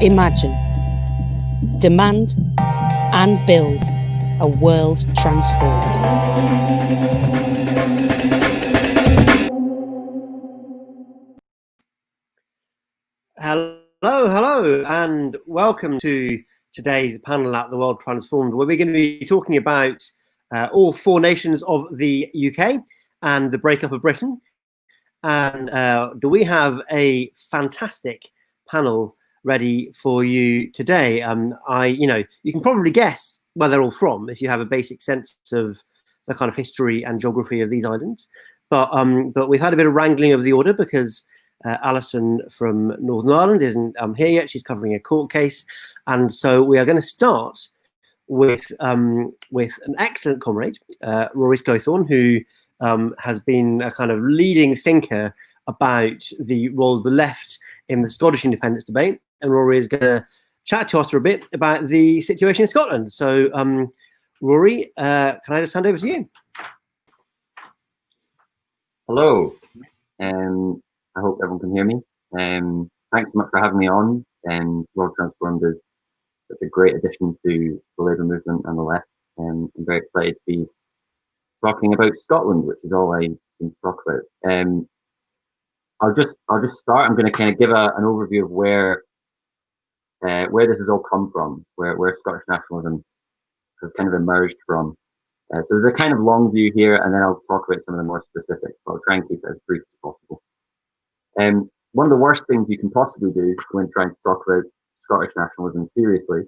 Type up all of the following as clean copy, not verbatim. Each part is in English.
Imagine, demand and build a world transformed. Hello, and welcome to today's panel at The World Transformed, where we're going to be talking about all four nations of the UK and the breakup of Britain. And do we have a fantastic panel ready for you today? You can probably guess where they're all from if you have a basic sense of the kind of history and geography of these islands. But we've had a bit of wrangling of the order because Alison from Northern Ireland isn't here yet. She's covering a court case, and so we are going to start with an excellent comrade, Rory Scowthorne, who has been a kind of leading thinker about the role of the left in the Scottish independence debate. And Rory is going to chat to us for a bit about the situation in Scotland. So, Rory, can I just hand over to you? Hello. I hope everyone can hear me. Thanks so much for having me on. World Transformed is such a great addition to the Labour movement and the left. I'm very excited to be talking about Scotland, which is all I seem to talk about. I'll just start. I'm going to kind of give an overview of where this has all come from, where Scottish nationalism has kind of emerged from. So there's a kind of long view here, and then I'll talk about some of the more specifics, but I'll try and keep it as brief as possible. One of the worst things you can possibly do when trying to talk about Scottish nationalism seriously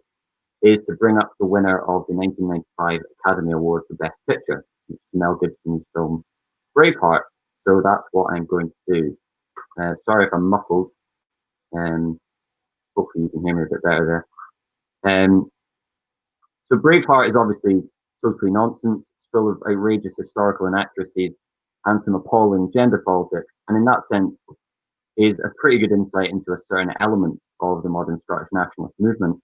is to bring up the winner of the 1995 Academy Award for Best Picture, which is Mel Gibson's film Braveheart. So that's what I'm going to do. Sorry if I'm muffled. Hopefully you can hear me a bit better there. So Braveheart is obviously totally nonsense. It's full of outrageous historical inaccuracies and some appalling gender politics. And in that sense, is a pretty good insight into a certain element of the modern Scottish nationalist movement.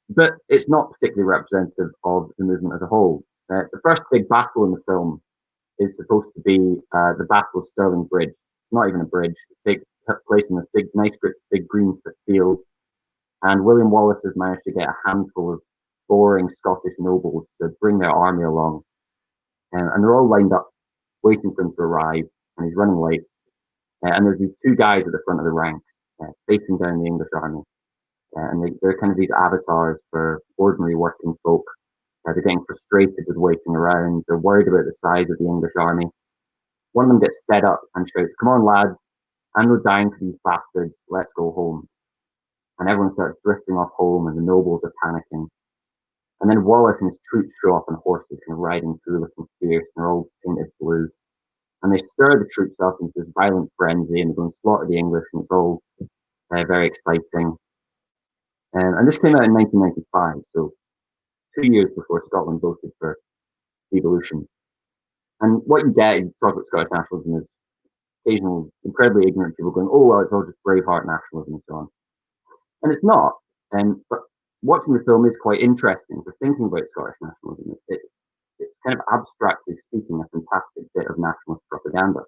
But it's not particularly representative of the movement as a whole. The first big battle in the film is supposed to be the Battle of Stirling Bridge. It's not even a bridge. It takes place in a big green field. And William Wallace has managed to get a handful of boring Scottish nobles to bring their army along. And they're all lined up, waiting for him to arrive, and he's running late. And there's these two guys at the front of the ranks, facing down the English army. And they're kind of these avatars for ordinary working folk. They're getting frustrated with waiting around. They're worried about the size of the English army. One of them gets fed up and shouts, "Come on, lads, I'm not dying for these bastards. Let's go home." And everyone starts drifting off home, and the nobles are panicking. And then Wallace and his troops show up on horses, kind of riding through looking fierce, and they're all painted blue. And they stir the troops up into this violent frenzy, and they go and slaughter the English, and it's all very exciting. And this came out in 1995, so 2 years before Scotland voted for devolution. And what you get in talk about Scottish nationalism is occasional, incredibly ignorant people going, "Oh, well, it's all just Braveheart nationalism," and so on. And it's not. But watching the film is quite interesting for thinking about Scottish nationalism. It's kind of abstractly speaking a fantastic bit of nationalist propaganda.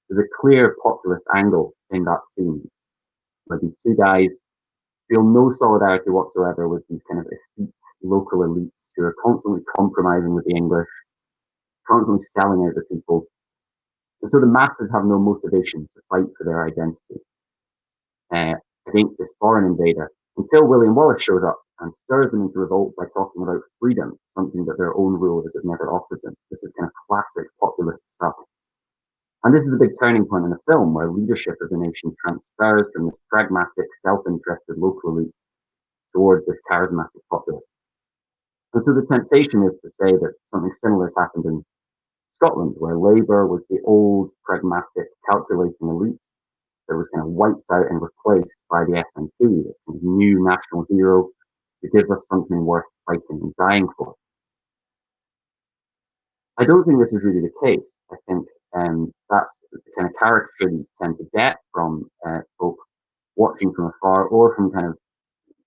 There's a clear populist angle in that scene where these two guys feel no solidarity whatsoever with these kind of effete local elites who are constantly compromising with the English, constantly selling out the people. And so the masses have no motivation to fight for their identity against this foreign invader until William Wallace shows up and stirs them into revolt by talking about freedom, something that their own rulers have never offered them. This is kind of classic populist stuff. And this is a big turning point in the film where leadership of the nation transfers from this pragmatic, self-interested local elite towards this charismatic populace. And so the temptation is to say that something similar has happened in Scotland, where Labour was the old, pragmatic, calculating elite that was kind of wiped out and replaced by the SNP, this kind of new national hero who gives us something worth fighting and dying for. I don't think this is really the case. I think that's the kind of caricature you tend to get from folk watching from afar or from kind of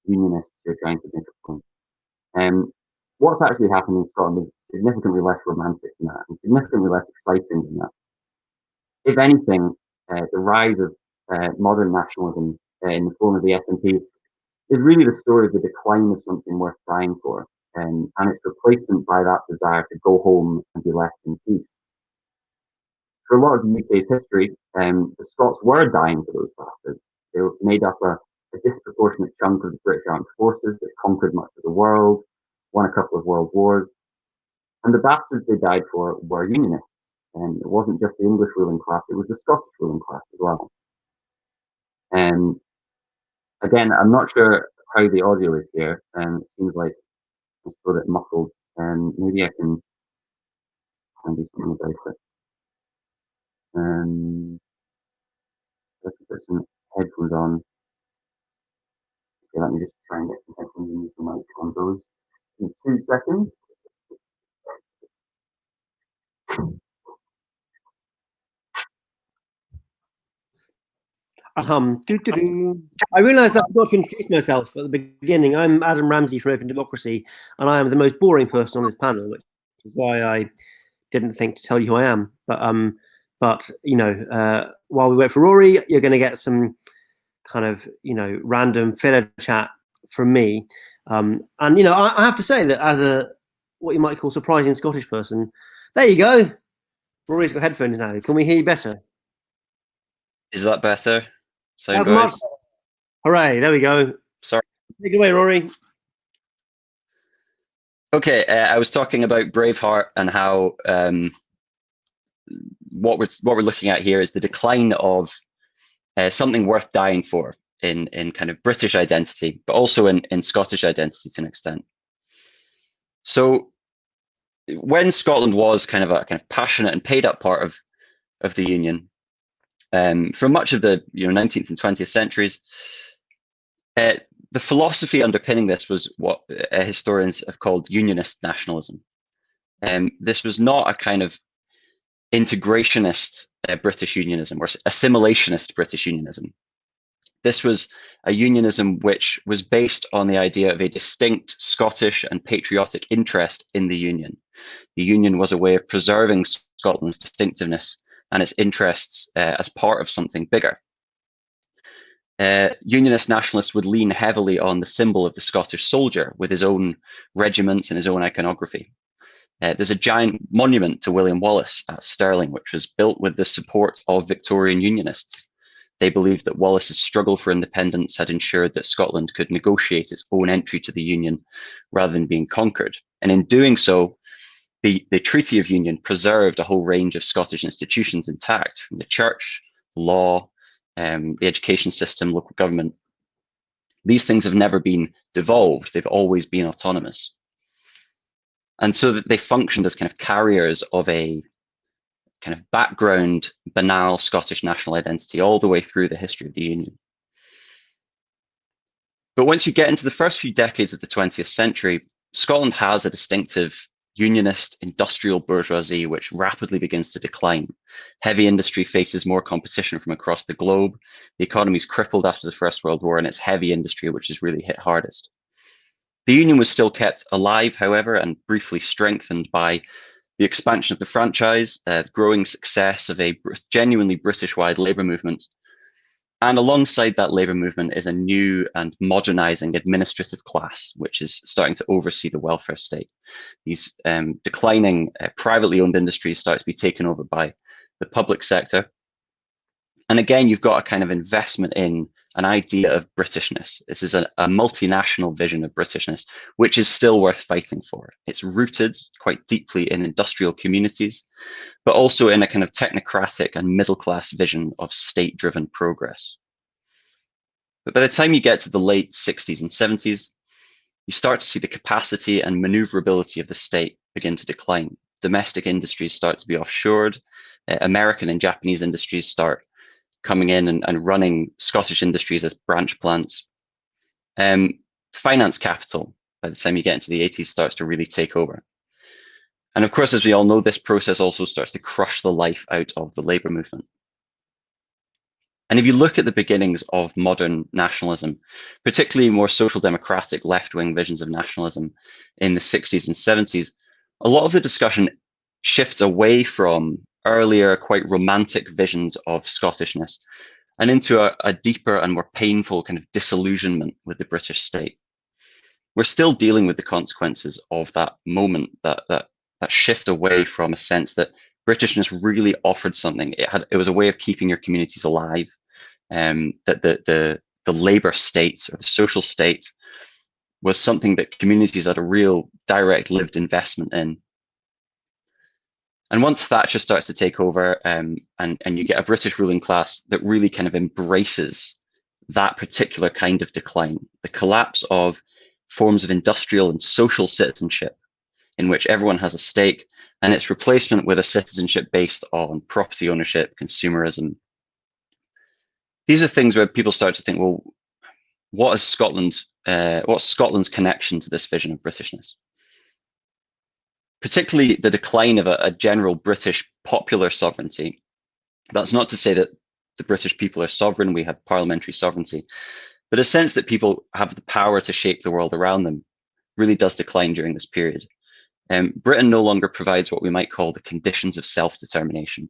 unionists who are trying to make a point. What's actually happening in Scotland is significantly less romantic than that and significantly less exciting than that. If anything, the rise of modern nationalism in the form of the SNP, is really the story of the decline of something worth dying for, and its replacement by that desire to go home and be left in peace. For a lot of the UK's history, the Scots were dying for those bastards. They made up a disproportionate chunk of the British armed forces that conquered much of the world, won a couple of world wars, and the bastards they died for were Unionists. And it wasn't just the English ruling class, it was the Scottish ruling class as well. Again, I'm not sure how the audio is here, it seems like it's a bit muffled, maybe I can do something about it. Let's put some headphones on. Okay, let me just try and get some headphones and use the mic on those in 2 seconds. I realised I forgot to introduce myself at the beginning. I'm Adam Ramsey from Open Democracy, and I am the most boring person on this panel, which is why I didn't think to tell you who I am. But you know, while we wait for Rory, you're going to get some kind of random filler chat from me. And I have to say that as a what you might call surprising Scottish person, there you go. Rory's got headphones now. Can we hear you better? Is that better? Sound good? Hooray! There we go. Sorry. Take it away, Rory. Okay, I was talking about Braveheart and how what we're looking at here is the decline of something worth dying for in kind of British identity, but also in Scottish identity to an extent. So when Scotland was kind of a passionate and paid up part of the Union, for much of the 19th and 20th centuries, the philosophy underpinning this was what historians have called unionist nationalism. This was not a kind of integrationist British unionism or assimilationist British unionism. This was a unionism which was based on the idea of a distinct Scottish and patriotic interest in the Union. The Union was a way of preserving Scotland's distinctiveness and its interests as part of something bigger. Unionist nationalists would lean heavily on the symbol of the Scottish soldier with his own regiments and his own iconography. There's a giant monument to William Wallace at Stirling, which was built with the support of Victorian Unionists. They believed that Wallace's struggle for independence had ensured that Scotland could negotiate its own entry to the Union rather than being conquered. And in doing so, the Treaty of Union preserved a whole range of Scottish institutions intact, from the church, law, the education system, local government. These things have never been devolved. They've always been autonomous. And so that they functioned as kind of carriers of a kind of background, banal Scottish national identity all the way through the history of the Union. But once you get into the first few decades of the 20th century, Scotland has a distinctive unionist industrial bourgeoisie which rapidly begins to decline. Heavy industry faces more competition from across the globe. The economy is crippled after the First World War, and it's heavy industry which is really hit hardest. The Union was still kept alive, however, and briefly strengthened by the expansion of the franchise, the growing success of a genuinely British-wide labour movement. And alongside that labour movement is a new and modernising administrative class, which is starting to oversee the welfare state. These declining privately owned industries start to be taken over by the public sector. And again, you've got a kind of investment in an idea of Britishness. This is a multinational vision of Britishness, which is still worth fighting for. It's rooted quite deeply in industrial communities, but also in a kind of technocratic and middle-class vision of state-driven progress. But by the time you get to the late 60s and 70s, you start to see the capacity and maneuverability of the state begin to decline. Domestic industries start to be offshored. American and Japanese industries start coming in and running Scottish industries as branch plants. Finance capital, by the time you get into the 80s, starts to really take over. And of course, as we all know, this process also starts to crush the life out of the labour movement. And if you look at the beginnings of modern nationalism, particularly more social democratic left-wing visions of nationalism in the 60s and 70s, a lot of the discussion shifts away from earlier, quite romantic visions of Scottishness and into a deeper and more painful kind of disillusionment with the British state. We're still dealing with the consequences of that moment, that shift away from a sense that Britishness really offered something. It was a way of keeping your communities alive. That the labour state or the social state was something that communities had a real direct lived investment in. And once Thatcher starts to take over, and you get a British ruling class that really kind of embraces that particular kind of decline, the collapse of forms of industrial and social citizenship in which everyone has a stake, and its replacement with a citizenship based on property ownership, consumerism. These are things where people start to think, well, what's Scotland's connection to this vision of Britishness? Particularly the decline of a general British popular sovereignty. That's not to say that the British people are sovereign, we have parliamentary sovereignty, but a sense that people have the power to shape the world around them really does decline during this period. Britain no longer provides what we might call the conditions of self-determination.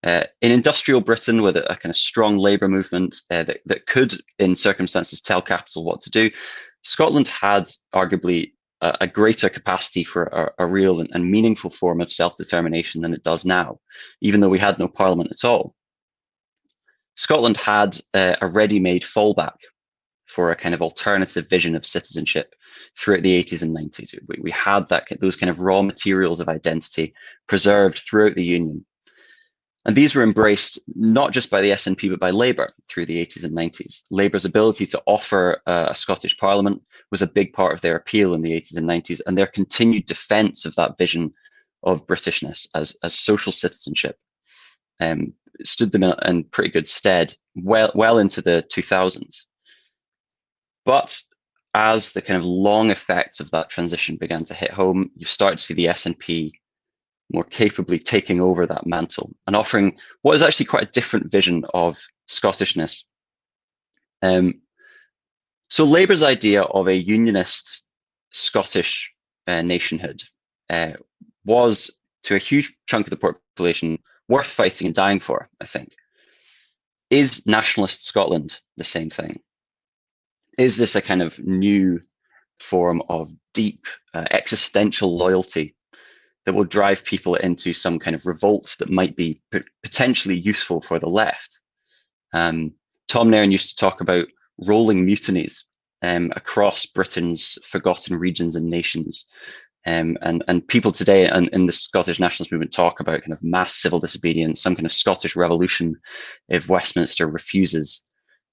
In industrial Britain, with a kind of strong labour movement that could, in circumstances, tell capital what to do, Scotland had arguably a greater capacity for a real and meaningful form of self-determination than it does now, even though we had no parliament at all. Scotland had a ready-made fallback for a kind of alternative vision of citizenship throughout the 80s and 90s. We had those kind of raw materials of identity preserved throughout the Union. And these were embraced not just by the SNP, but by Labour through the 80s and 90s. Labour's ability to offer a Scottish Parliament was a big part of their appeal in the 80s and 90s, and their continued defence of that vision of Britishness as social citizenship stood them in pretty good stead well into the 2000s. But as the kind of long effects of that transition began to hit home, you start to see the SNP more capably taking over that mantle and offering what is actually quite a different vision of Scottishness. So Labour's idea of a unionist Scottish nationhood was, to a huge chunk of the population, worth fighting and dying for, I think. Is nationalist Scotland the same thing? Is this a kind of new form of deep existential loyalty that will drive people into some kind of revolt that might be potentially useful for the left? Tom Nairn used to talk about rolling mutinies across Britain's forgotten regions and nations. And people today in the Scottish nationalist movement talk about kind of mass civil disobedience, some kind of Scottish revolution if Westminster refuses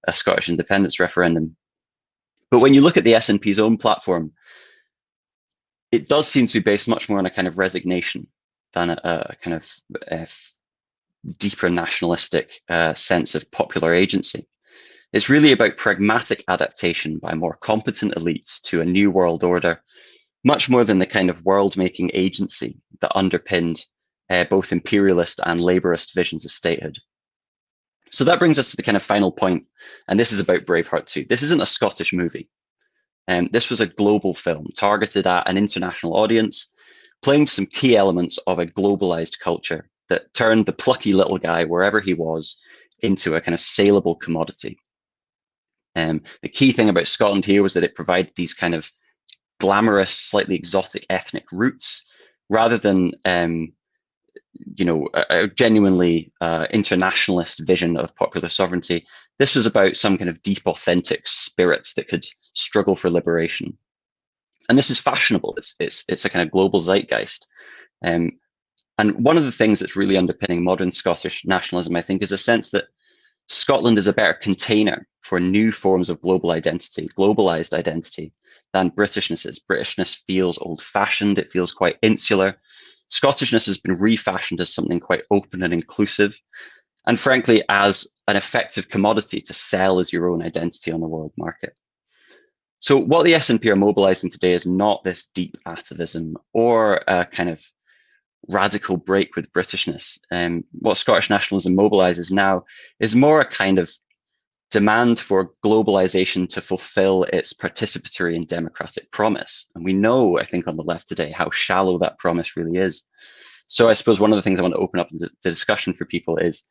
a Scottish independence referendum. But when you look at the SNP's own platform, it does seem to be based much more on a kind of resignation than a kind of deeper nationalistic sense of popular agency. It's really about pragmatic adaptation by more competent elites to a new world order, much more than the kind of world-making agency that underpinned both imperialist and labourist visions of statehood. So that brings us to the kind of final point, and this is about Braveheart 2. This isn't a Scottish movie. This was a global film targeted at an international audience, playing some key elements of a globalized culture that turned the plucky little guy, wherever he was, into a kind of saleable commodity. The key thing about Scotland here was that it provided these kind of glamorous, slightly exotic ethnic roots, rather than a genuinely internationalist vision of popular sovereignty. This was about some kind of deep, authentic spirit that could struggle for liberation. And this is fashionable. It's a kind of global zeitgeist. And one of the things that's really underpinning modern Scottish nationalism, I think, is a sense that Scotland is a better container for new forms of global identity, globalized identity, than Britishness is. Britishness feels old-fashioned. It feels quite insular. Scottishness has been refashioned as something quite open and inclusive, and frankly, as an effective commodity to sell as your own identity on the world market. So what the SNP are mobilizing today is not this deep atavism or a kind of radical break with Britishness. What Scottish nationalism mobilizes now is more a kind of demand for globalization to fulfill its participatory and democratic promise. And we know, I think, on the left today, how shallow that promise really is. So I suppose one of the things I want to open up the discussion for people is,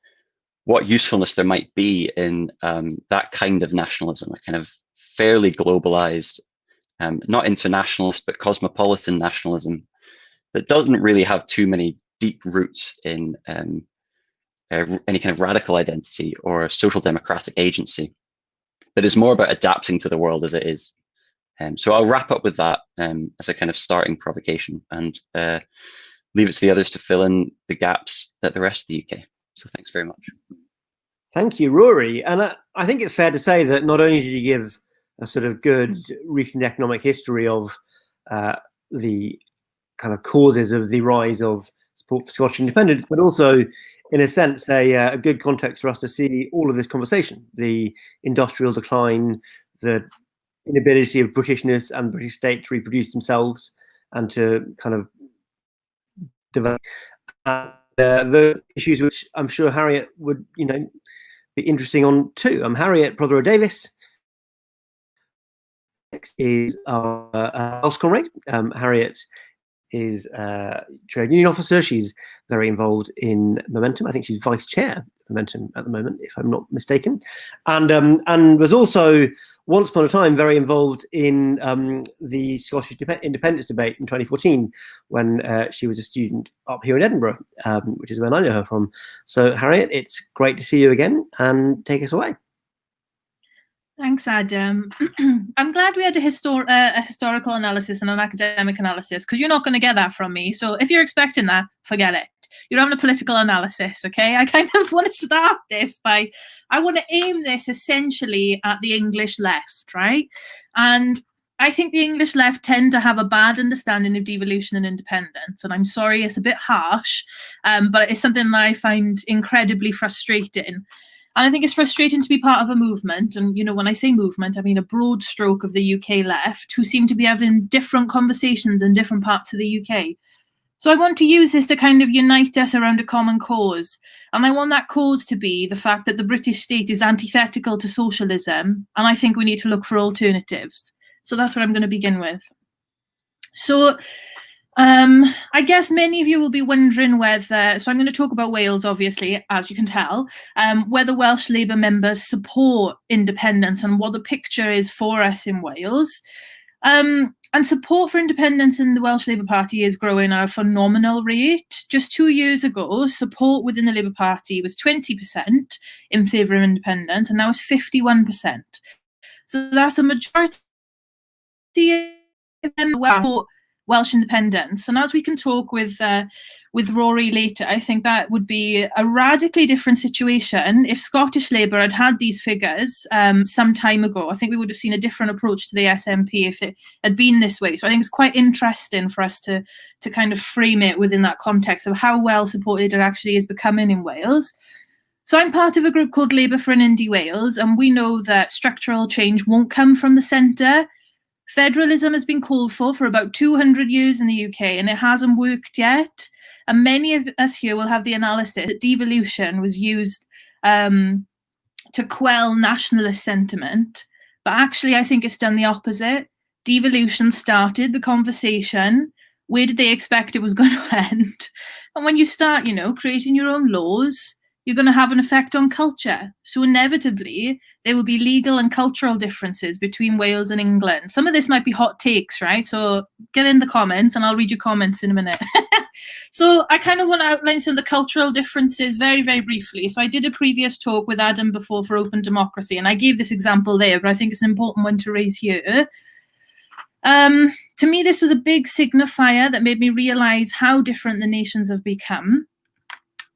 what usefulness there might be in that kind of nationalism, a kind of fairly globalized, not internationalist, but cosmopolitan nationalism that doesn't really have too many deep roots in any kind of radical identity or social democratic agency, but is more about adapting to the world as it is. So I'll wrap up with that as a kind of starting provocation, and leave it to the others to fill in the gaps at the rest of the UK. So thanks very much. Thank you, Rory. And I think it's fair to say that not only did you give a sort of good recent economic history of the kind of causes of the rise of support for Scottish independence, but also, in a sense, a good context for us to see all of this conversation, the industrial decline, the inability of Britishness and the British state to reproduce themselves and to kind of develop the issues which I'm sure Harriet would, be interesting on too. Harriet Prothero-Davies is our Welsh comrade. Harriet is a trade union officer. She's very involved in Momentum. I think she's vice chair of Momentum at the moment, if I'm not mistaken, and was also once upon a time very involved in the Scottish independence debate in 2014 when she was a student up here in Edinburgh, which is where I know her from. So Harriet, it's great to see you again, and take us away. Thanks, Adam. I'm glad we had a historical analysis and an academic analysis, because you're not going to get that from me. So if you're expecting that, forget it. You're having a political analysis, okay? I kind of want to start this by, I want to aim this essentially at the English left, right? And I think the English left tend to have a bad understanding of devolution and independence. And I'm sorry, it's a bit harsh, but it's something that I find incredibly frustrating. And I think it's frustrating to be part of a movement. And, when I say movement, I mean a broad stroke of the UK left who seem to be having different conversations in different parts of the UK. So I want to use this to kind of unite us around a common cause. And I want that cause to be the fact that the British state is antithetical to socialism. And I think we need to look for alternatives. So that's what I'm going to begin with. So I guess many of you will be wondering whether, so I'm going to talk about Wales, obviously, as you can tell, whether Welsh Labour members support independence and what the picture is for us in Wales. And support for independence in the Welsh Labour Party is growing at a phenomenal rate. Just 2 years ago, support within the Labour Party was 20% in favour of independence, and now it's 51%. So that's a majority of them support Welsh independence. And as we can talk with Rory later, I think that would be a radically different situation if Scottish Labour had had these figures some time ago. I think we would have seen a different approach to the SNP if it had been this way. So I think it's quite interesting for us to kind of frame it within that context of how well supported it actually is becoming in Wales. So I'm part of a group called Labour for an Indie Wales, and we know that structural change won't come from the centre. Federalism has been called for about 200 years in the UK, and it hasn't worked yet. And many of us here will have the analysis that devolution was used to quell nationalist sentiment. But actually, I think it's done the opposite. Devolution started the conversation. Where did they expect it was going to end? And when you start, creating your own laws, you're going to have an effect on culture. So inevitably, there will be legal and cultural differences between Wales and England. Some of this might be hot takes, right? So get in the comments and I'll read your comments in a minute. So I kind of want to outline some of the cultural differences very, very briefly. So I did a previous talk with Adam before for open democracy, and I gave this example there, but I think it's an important one to raise here. To me, this was a big signifier that made me realise how different the nations have become.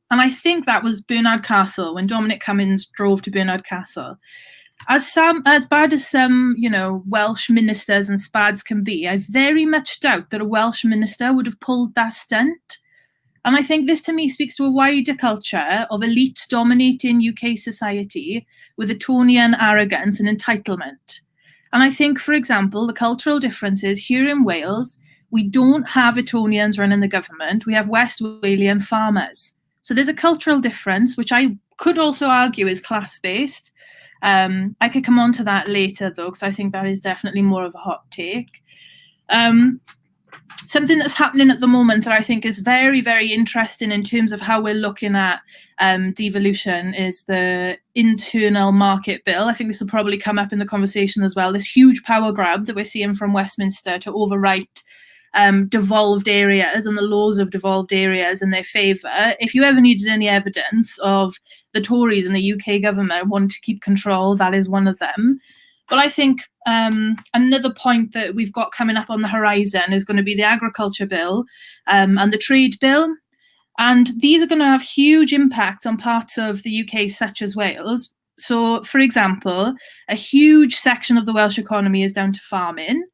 And I think that was Bernard Castle, when Dominic Cummings drove to Bernard Castle. As bad as some, Welsh ministers and spads can be, I very much doubt that a Welsh minister would have pulled that stunt. And I think this to me speaks to a wider culture of elites dominating UK society with Etonian arrogance and entitlement. And I think, for example, the cultural differences here in Wales, we don't have Etonians running the government. We have West Walian farmers. So there's a cultural difference, which I could also argue is class-based. I could come on to that later, though, because I think that is definitely more of a hot take. something that's happening at the moment that I think is very, very interesting in terms of how we're looking at devolution is the internal market bill. I think this will probably come up in the conversation as well. This huge power grab that we're seeing from Westminster to overwrite devolved areas and the laws of devolved areas in their favour. If you ever needed any evidence of the Tories and the UK government wanting to keep control, that is one of them. But I think another point that we've got coming up on the horizon is going to be the agriculture bill and the trade bill. And these are going to have huge impacts on parts of the UK, such as Wales. So, for example, a huge section of the Welsh economy is down to farming.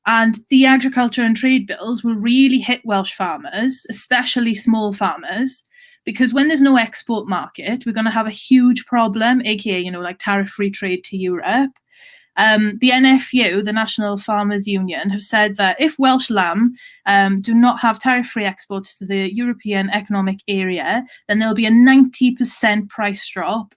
And the agriculture and trade bills will really hit Welsh farmers, especially small farmers, because when there's no export market, we're going to have a huge problem, aka, like tariff-free trade to Europe. The NFU, the National Farmers Union, have said that if Welsh lamb do not have tariff-free exports to the European Economic Area, then there'll be a 90% price drop.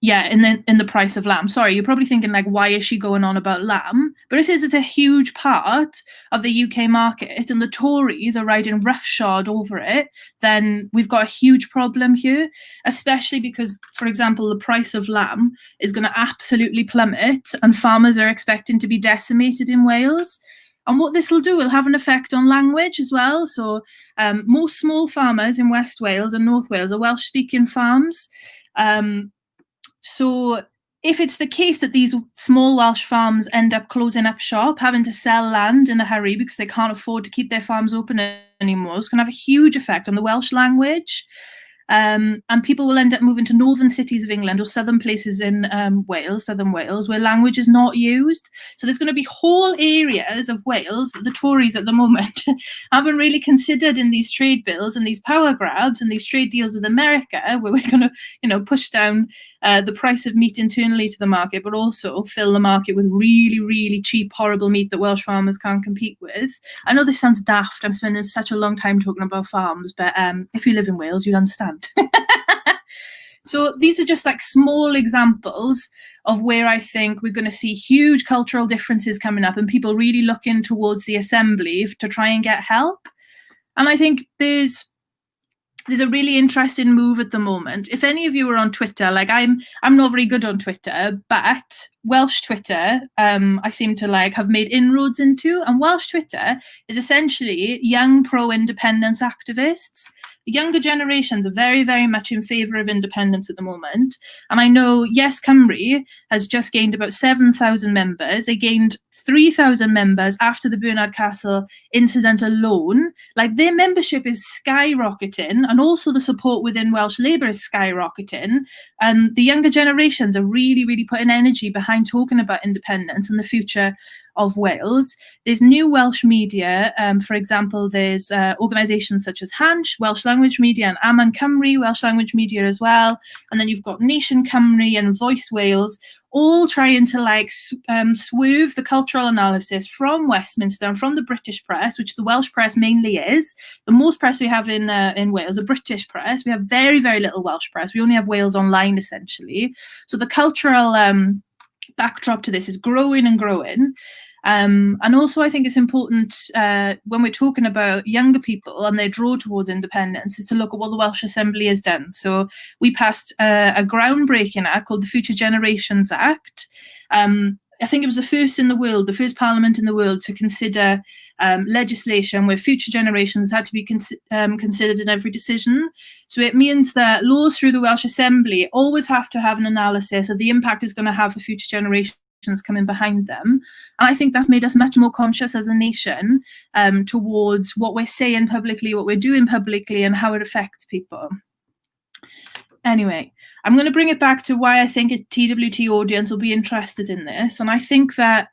In the price of lamb. Sorry, you're probably thinking, like, why is she going on about lamb? But if this is a huge part of the UK market and the Tories are riding roughshod over it, then we've got a huge problem here, especially because, for example, the price of lamb is going to absolutely plummet and farmers are expecting to be decimated in Wales. And what this will do will have an effect on language as well. So most small farmers in West Wales and North Wales are Welsh-speaking farms. So if it's the case that these small Welsh farms end up closing up shop, having to sell land in a hurry because they can't afford to keep their farms open anymore, it's going to have a huge effect on the Welsh language. And people will end up moving to northern cities of England or southern places in southern Wales, where language is not used. So there's going to be whole areas of Wales that the Tories at the moment haven't really considered in these trade bills and these power grabs and these trade deals with America, where we're going to, push down the price of meat internally to the market, but also fill the market with really, really cheap, horrible meat that Welsh farmers can't compete with. I know this sounds daft. I'm spending such a long time talking about farms, but if you live in Wales, you'll understand. So these are just like small examples of where I think we're going to see huge cultural differences coming up and people really looking towards the assembly to try and get help. And I think there's a really interesting move at the moment. If any of you are on Twitter, like I'm not very good on Twitter, but Welsh Twitter, I seem to have made inroads into, and Welsh Twitter is essentially young pro-independence activists. The younger generations are very, very much in favour of independence at the moment. And I know Yes Cymru has just gained about 7,000 members. They gained 3,000 members after the Bernard Castle incident alone. Like, their membership is skyrocketing, and also the support within Welsh Labour is skyrocketing. And the younger generations are really, really putting energy behind talking about independence and the future of Wales. There's new Welsh media. For example, there's organisations such as Hansh, Welsh Language Media, and Aman Cymru, Welsh Language Media as well. And then you've got Nation Cymru and Voice Wales, all trying to swerve the cultural analysis from Westminster and from the British press, which the Welsh press mainly is. The most press we have in Wales, the British press. We have very, very little Welsh press. We only have Wales Online, essentially. So the cultural backdrop to this is growing and growing. And also I think it's important when we're talking about younger people and their draw towards independence is to look at what the Welsh Assembly has done. So we passed a groundbreaking act called the Future Generations Act. I think it was the first in the world, the first parliament in the world to consider legislation where future generations had to be considered in every decision. So it means that laws through the Welsh Assembly always have to have an analysis of the impact it's going to have for future generations coming behind them. And I think that's made us much more conscious as a nation towards what we're saying publicly, what we're doing publicly, and how it affects people. Anyway, I'm going to bring it back to why I think a TWT audience will be interested in this. And I think that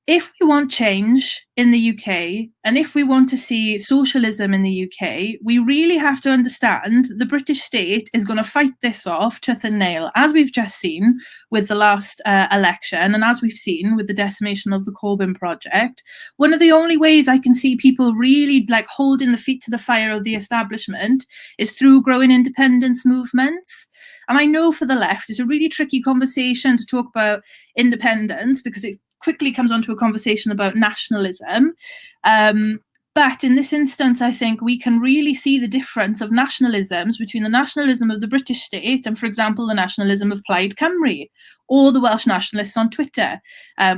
if we want change in the UK, and if we want to see socialism in the UK, we really have to understand the British state is going to fight this off tooth and nail, as we've just seen with the last election, and as we've seen with the decimation of the Corbyn project. One of the only ways I can see people really holding the feet to the fire of the establishment is through growing independence movements. And I know for the left, it's a really tricky conversation to talk about independence because it's quickly comes onto a conversation about nationalism. But in this instance, I think we can really see the difference of nationalisms between the nationalism of the British state and, for example, the nationalism of Plaid Cymru or the Welsh nationalists on Twitter,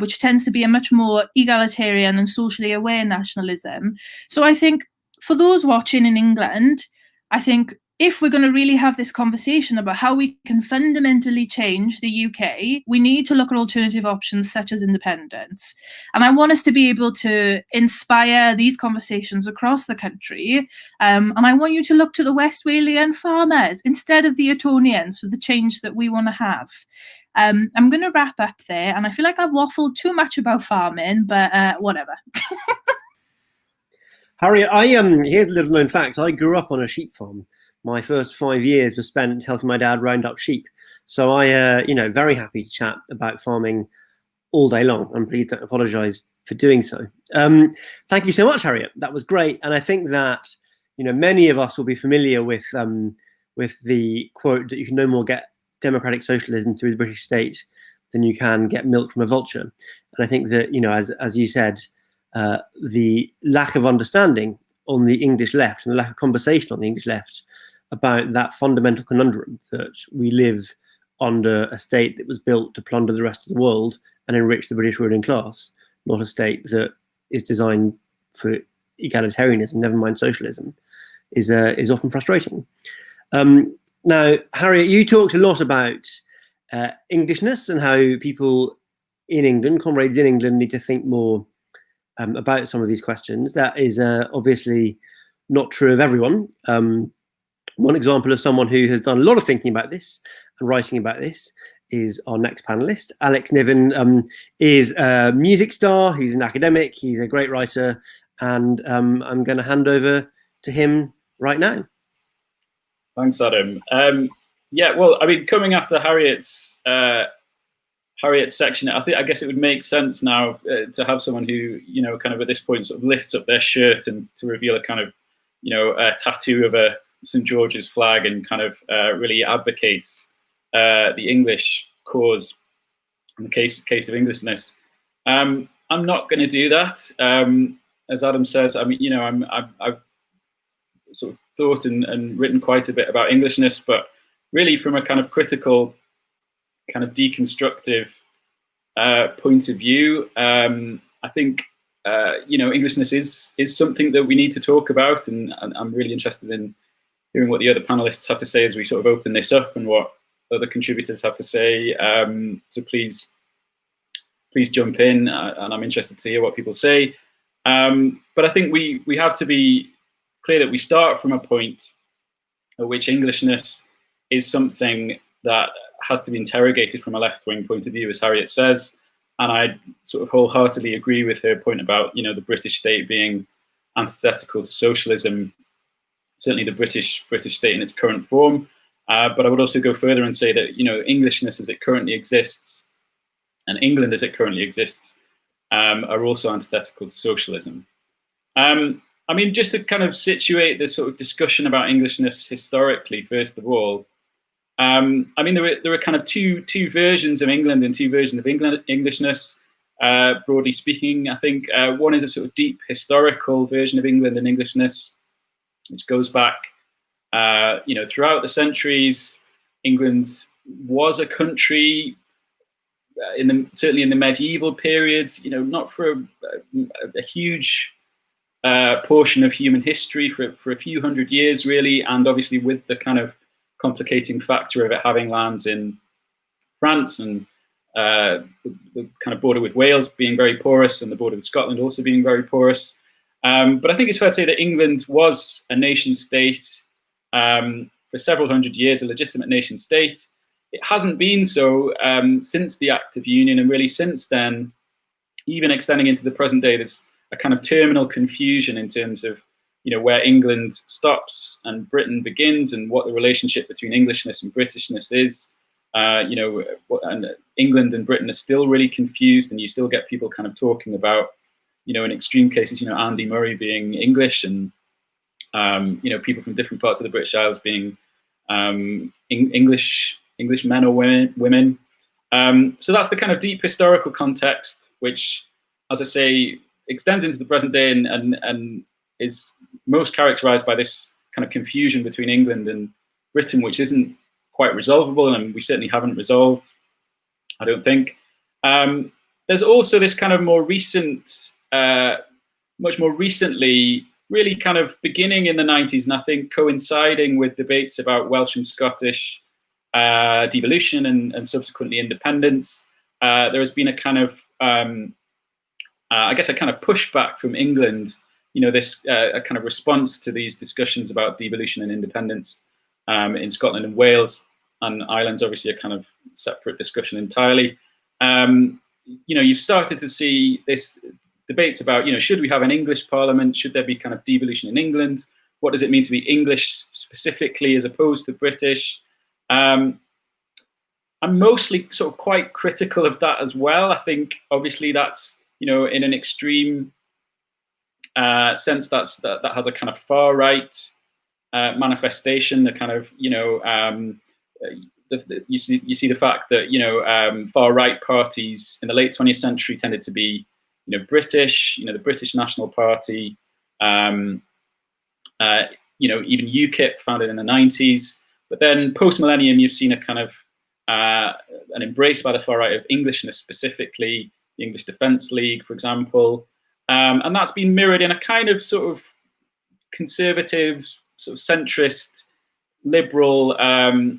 which tends to be a much more egalitarian and socially aware nationalism. So I think for those watching in England, I think if we're going to really have this conversation about how we can fundamentally change the UK, we need to look at alternative options such as independence. And I want us to be able to inspire these conversations across the country. And I want you to look to the West Walian farmers instead of the Etonians for the change that we want to have. I'm going to wrap up there, and I feel like I've waffled too much about farming, but whatever. Harriet, here's a little known fact. I grew up on a sheep farm. My first 5 years were spent helping my dad round up sheep. So I, very happy to chat about farming all day long. And please don't apologise for doing so. Thank you so much, Harriet. That was great. And I think that, many of us will be familiar with the quote that you can no more get democratic socialism through the British state than you can get milk from a vulture. And I think that, as you said, the lack of understanding on the English left and the lack of conversation on the English left about that fundamental conundrum that we live under a state that was built to plunder the rest of the world and enrich the British ruling class, not a state that is designed for egalitarianism, never mind socialism, is often frustrating. Now, Harriet, you talked a lot about Englishness and how people in England, comrades in England, need to think more about some of these questions. That is obviously not true of everyone. One example of someone who has done a lot of thinking about this and writing about this is our next panelist. Alex Niven is a music star, he's an academic, he's a great writer, and I'm going to hand over to him right now. Thanks, Adam. Well, I mean, coming after Harriet's section, I guess it would make sense now to have someone who, kind of at this point sort of lifts up their shirt and to reveal a kind of, a tattoo of a St. George's flag and kind of really advocates the English cause in the case of Englishness. I'm not going to do that. As Adam says, I mean, I've sort of thought and written quite a bit about Englishness, but really from a kind of critical, kind of deconstructive point of view. I think Englishness is something that we need to talk about, and I'm really interested in hearing what the other panelists have to say as we sort of open this up, and what other contributors have to say. So please jump in, and I'm interested to hear what people say. But I think we have to be clear that we start from a point at which Englishness is something that has to be interrogated from a left-wing point of view, as Harriet says. And I sort of wholeheartedly agree with her point about, the British state being antithetical to socialism, certainly the British state in its current form. But I would also go further and say that, Englishness as it currently exists and England as it currently exists are also antithetical to socialism. I mean, just to kind of situate this sort of discussion about Englishness historically, first of all, I mean, there are kind of two versions of England and two versions of Englishness, broadly speaking. I think one is a sort of deep historical version of England and Englishness, which goes back, throughout the centuries. England was a country, certainly in the medieval periods, not for a huge portion of human history, for a few hundred years, really, and obviously with the kind of complicating factor of it having lands in France and the kind of border with Wales being very porous and the border with Scotland also being very porous. But I think it's fair to say that England was a nation state for several hundred years, a legitimate nation state. It hasn't been so since the Act of Union, and really since then, even extending into the present day, there's a kind of terminal confusion in terms of where England stops and Britain begins, and what the relationship between Englishness and Britishness is. And England and Britain are still really confused, and you still get people kind of talking about, in extreme cases, Andy Murray being English, and people from different parts of the British Isles being English men or women. So that's the kind of deep historical context which, as I say, extends into the present day and is most characterized by this kind of confusion between England and Britain, which isn't quite resolvable, and we certainly haven't resolved, I don't think. There's also this kind of more recent, much more recently, really kind of beginning in the 90s, and I think coinciding with debates about Welsh and Scottish devolution and subsequently independence, there has been a kind of, I guess, a kind of pushback from England, this a kind of response to these discussions about devolution and independence in Scotland and Wales, and Ireland's obviously a kind of separate discussion entirely. You've started to see this debates about, should we have an English parliament? Should there be kind of devolution in England? What does it mean to be English specifically as opposed to British? I'm mostly sort of quite critical of that as well. I think obviously that's, in an extreme sense, that has a kind of far right manifestation. The kind of, you see the fact that far right parties in the late 20th century tended to be British, the British National Party, even UKIP, founded in the 90s. But then post-millennium, you've seen a kind of an embrace by the far right of Englishness, specifically the English Defence League, for example. And that's been mirrored in a kind of sort of conservative, sort of centrist, liberal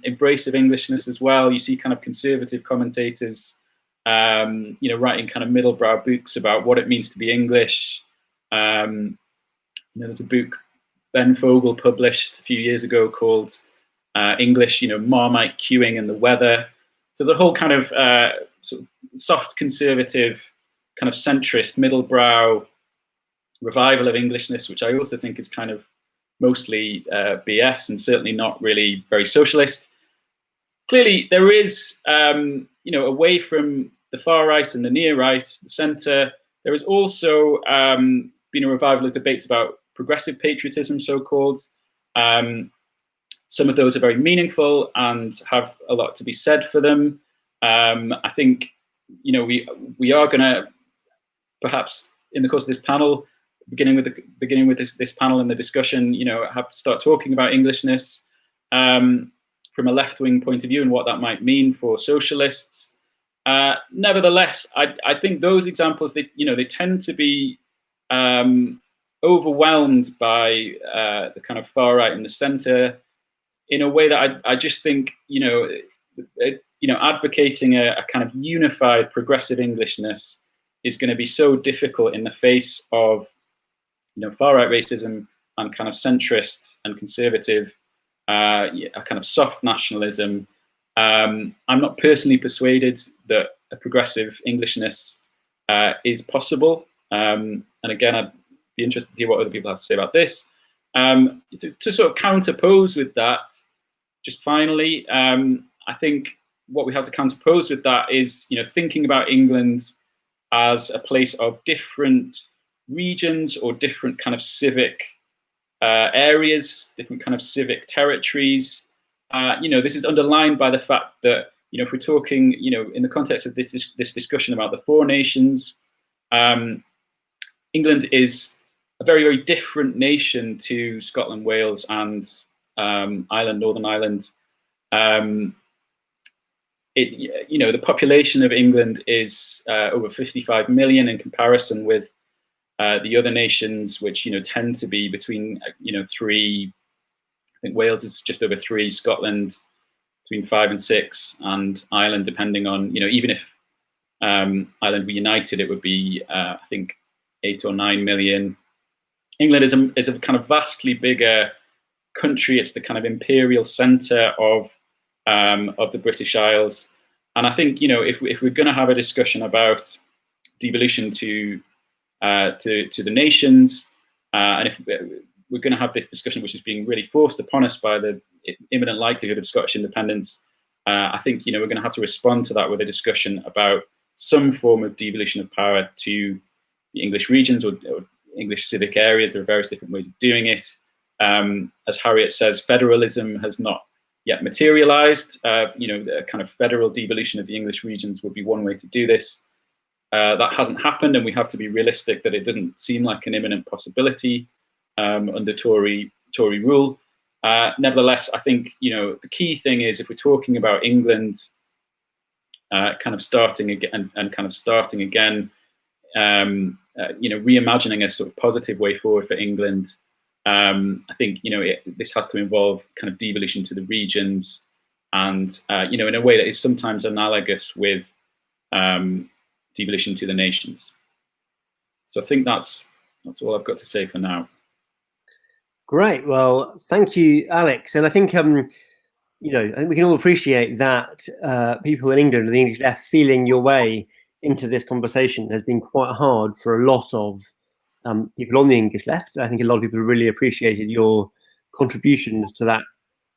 embrace of Englishness as well. You see kind of conservative commentators writing kind of middle-brow books about what it means to be English. There's a book Ben Fogel published a few years ago called English, Marmite queuing and the weather. So the whole kind of sort of soft conservative, kind of centrist, middle-brow revival of Englishness, which I also think is kind of mostly BS and certainly not really very socialist. Clearly, there is, away from the far right and the near right, the centre, there has also been a revival of debates about progressive patriotism, so-called. Some of those are very meaningful and have a lot to be said for them. I think, we are going to perhaps in the course of this panel, beginning with this panel and the discussion, have to start talking about Englishness from a left-wing point of view and what that might mean for socialists. Nevertheless, I think those examples, they tend to be overwhelmed by the kind of far right and the centre in a way that I just think, advocating a kind of unified progressive Englishness is going to be so difficult in the face of, far right racism and kind of centrist and conservative, a kind of soft nationalism. I'm not personally persuaded that a progressive Englishness is possible. And again, I'd be interested to hear what other people have to say about this. To sort of counterpose with that, just finally, I think what we have to counterpose with that is, thinking about England as a place of different regions or different kind of civic areas, different kind of civic territories. This is underlined by the fact that, if we're talking, in the context of this discussion about the four nations, England is a very, very different nation to Scotland, Wales, and Ireland, Northern Ireland. The population of England is over 55 million in comparison with the other nations, which tend to be between 3. I think Wales is just over 3, Scotland between 5 and 6, and Ireland, depending on even if Ireland were united, it would be I think 8 or 9 million. England is a kind of vastly bigger country. It's the kind of imperial centre of the British Isles, and I think if we're going to have a discussion about devolution to the nations, and if we're going to have this discussion, which is being really forced upon us by the imminent likelihood of Scottish independence, I think we're going to have to respond to that with a discussion about some form of devolution of power to the English regions or English civic areas. There are various different ways of doing it. As Harriet says, federalism has not yet materialized. A kind of federal devolution of the English regions would be one way to do this. That hasn't happened, and we have to be realistic that it doesn't seem like an imminent possibility under Tory rule. Nevertheless, I think the key thing is, if we're talking about England kind of starting again and kind of starting again, reimagining a sort of positive way forward for England. I think this has to involve kind of devolution to the regions, and in a way that is sometimes analogous with devolution to the nations. So I think that's all I've got to say for now. Great. Well, thank you, Alex. And I think I think we can all appreciate that people in England and the English left feeling your way into this conversation has been quite hard for a lot of people on the English left. I think a lot of people really appreciated your contributions to that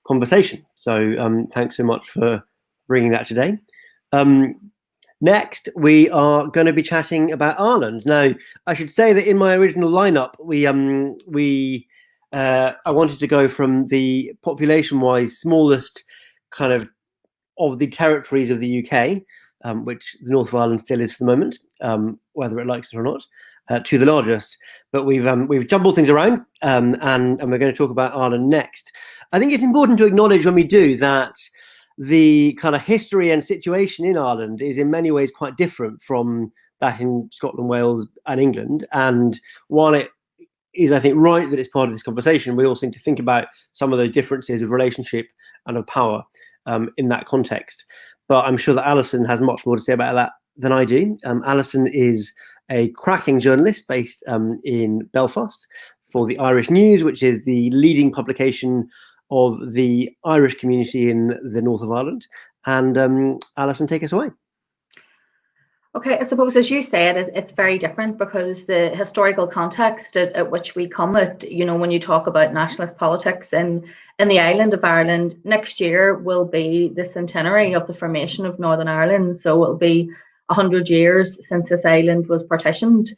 conversation. So thanks so much for bringing that today. Next, we are going to be chatting about Ireland. Now, I should say that in my original lineup, I wanted to go from the population-wise smallest kind of the territories of the UK, which the North of Ireland still is for the moment, whether it likes it or not, to the largest. But we've jumbled things around, and we're going to talk about Ireland next. I think it's important to acknowledge when we do that the kind of history and situation in Ireland is in many ways quite different from that in Scotland, Wales, and England. And while it is, I think, right that it's part of this conversation, we also need to think about some of those differences of relationship and of power in that context. But I'm sure that Alison has much more to say about that than I do. Alison is a cracking journalist based in Belfast for the Irish News, which is the leading publication of the Irish community in the north of Ireland. And Alison, take us away. Okay, I suppose, as you said, it's very different because the historical context at which we come at, when you talk about nationalist politics in the island of Ireland, next year will be the centenary of the formation of Northern Ireland. So it'll be 100 years since this island was partitioned.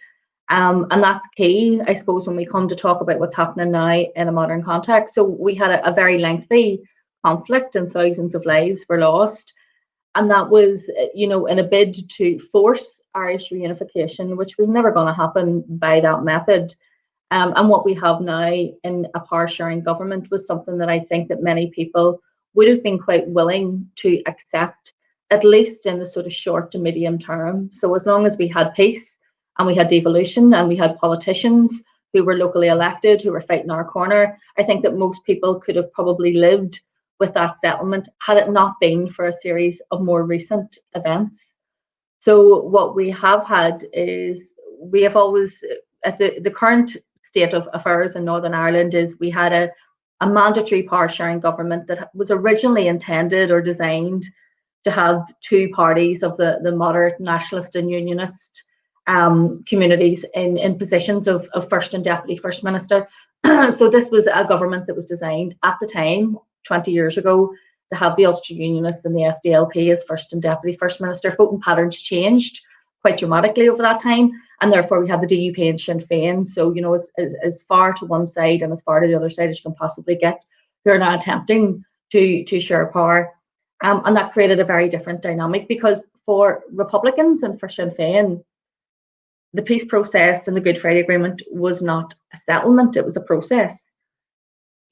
And that's key, I suppose, when we come to talk about what's happening now in a modern context. So we had a very lengthy conflict and thousands of lives were lost. And that was, in a bid to force Irish reunification, which was never going to happen by that method. And what we have now in a power-sharing government was something that I think that many people would have been quite willing to accept, at least in the sort of short to medium term. So as long as we had peace and we had devolution and we had politicians who were locally elected, who were fighting our corner, I think that most people could have probably lived with that settlement had it not been for a series of more recent events. So what we have had is we have always, at the current state of affairs in Northern Ireland, is we had a mandatory power-sharing government that was originally intended or designed to have two parties of the moderate nationalist and unionist communities in positions of first and deputy first minister. So this was a government that was designed at the time, 20 years ago, to have the Ulster Unionists and the SDLP as first and deputy first minister. Voting patterns changed quite dramatically over that time, and therefore we have the DUP and Sinn Féin. So as far to one side and as far to the other side as you can possibly get, who are now attempting to share power, and that created a very different dynamic, because for Republicans and for Sinn Féin, the peace process and the Good Friday Agreement was not a settlement; it was a process.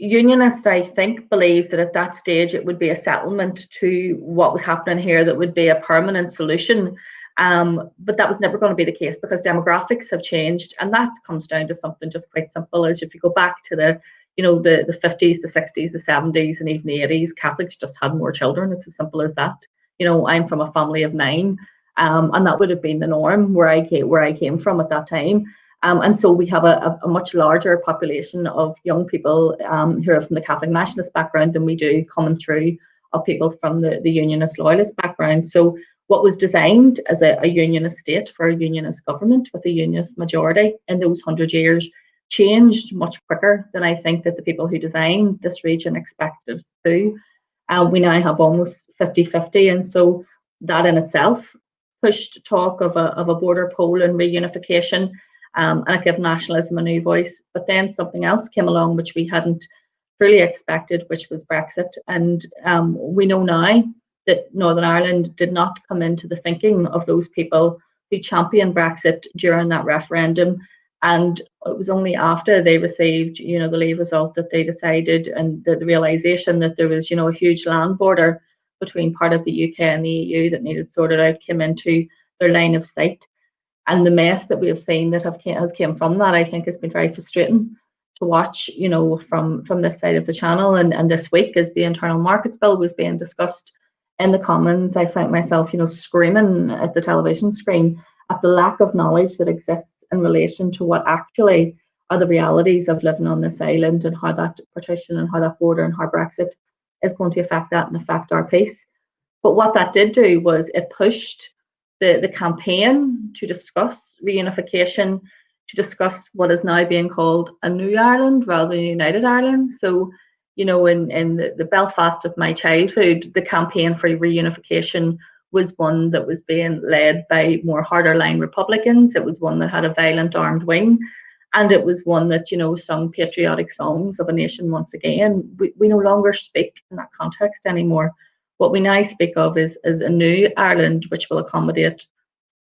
Unionists, I think, believed that at that stage it would be a settlement to what was happening here, that would be a permanent solution. But that was never going to be the case because demographics have changed, and that comes down to something just quite simple. As if you go back to the 50s, the 60s, the 70s, and even the 80s, Catholics just had more children. It's as simple as that. I'm from a family of 9, and that would have been the norm where I came from at that time. And so we have a much larger population of young people who are from the Catholic nationalist background than we do coming through of people from the unionist loyalist background. So what was designed as a unionist state for a unionist government with a unionist majority in those 100 years changed much quicker than I think that the people who designed this region expected to. We now have almost 50-50, and so that in itself pushed talk of a border poll and reunification. And it gave nationalism a new voice. But then something else came along which we hadn't fully expected, which was Brexit. And we know now that Northern Ireland did not come into the thinking of those people who championed Brexit during that referendum. And it was only after they received, you know, the Leave result that they decided, and the realisation that there was, you know, a huge land border between part of the UK and the EU that needed sorted out came into their line of sight. And the mess that we have seen that has came from that, I think, has been very frustrating to watch, you know, from this side of the channel. And this week, as the Internal Markets Bill was being discussed in the Commons, I found myself, you know, screaming at the television screen at the lack of knowledge that exists in relation to what actually are the realities of living on this island, and how that partition and how that border and how Brexit is going to affect that and affect our peace. But what that did do was it pushed the campaign to discuss reunification, to discuss what is now being called a new Ireland rather than United Ireland. So, you know, in the Belfast of my childhood, the campaign for reunification was one that was being led by more harder line Republicans. It was one that had a violent armed wing. And it was one that, you know, sung patriotic songs of a nation once again. We no longer speak in that context anymore. What we now speak of is a new Ireland, which will accommodate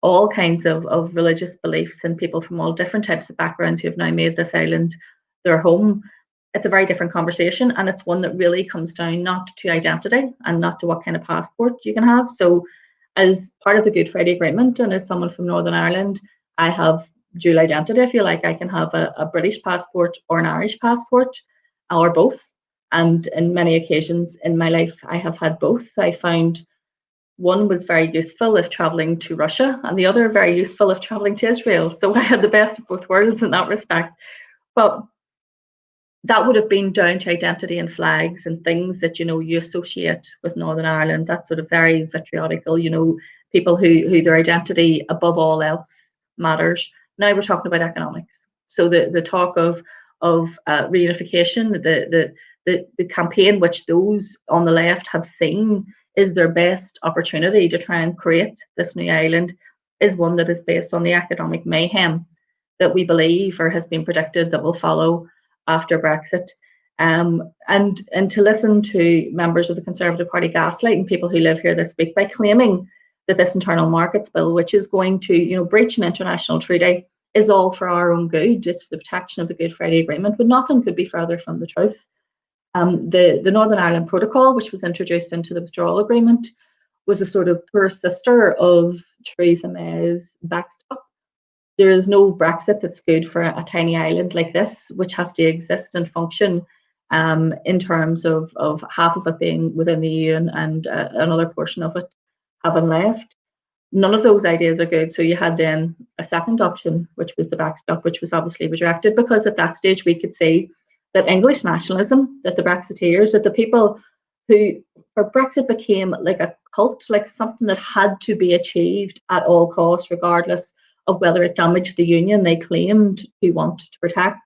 all kinds of religious beliefs and people from all different types of backgrounds who have now made this island their home. It's a very different conversation, and it's one that really comes down not to identity and not to what kind of passport you can have. So as part of the Good Friday Agreement, and as someone from Northern Ireland, I have dual identity, if you like. I can have a British passport or an Irish passport, or both. And in many occasions in my life, I have had both. I found one was very useful if traveling to Russia, and the other very useful if traveling to Israel. So I had the best of both worlds in that respect. But that would have been down to identity and flags and things that, you know, you associate with Northern Ireland, that sort of very vitriolical, you know, people who their identity above all else matters. Now we're talking about economics. So the talk of reunification, the campaign which those on the left have seen is their best opportunity to try and create this new island, is one that is based on the economic mayhem that we believe, or has been predicted, that will follow after Brexit. And to listen to members of the Conservative Party gaslighting people who live here this week by claiming that this Internal Markets Bill, which is going to, you know, breach an international treaty, is all for our own good. It's for the protection of the Good Friday Agreement, but nothing could be further from the truth. The Northern Ireland Protocol, which was introduced into the withdrawal agreement, was a sort of poor sister of Theresa May's backstop. There is no Brexit that's good for a tiny island like this, which has to exist and function in terms of half of it being within the EU and another portion of it having left. None of those ideas are good. So you had then a second option, which was the backstop, which was obviously rejected, because at that stage we could see that English nationalism, that the Brexiteers, that the people who, for Brexit became like a cult, like something that had to be achieved at all costs, regardless of whether it damaged the union they claimed to want to protect.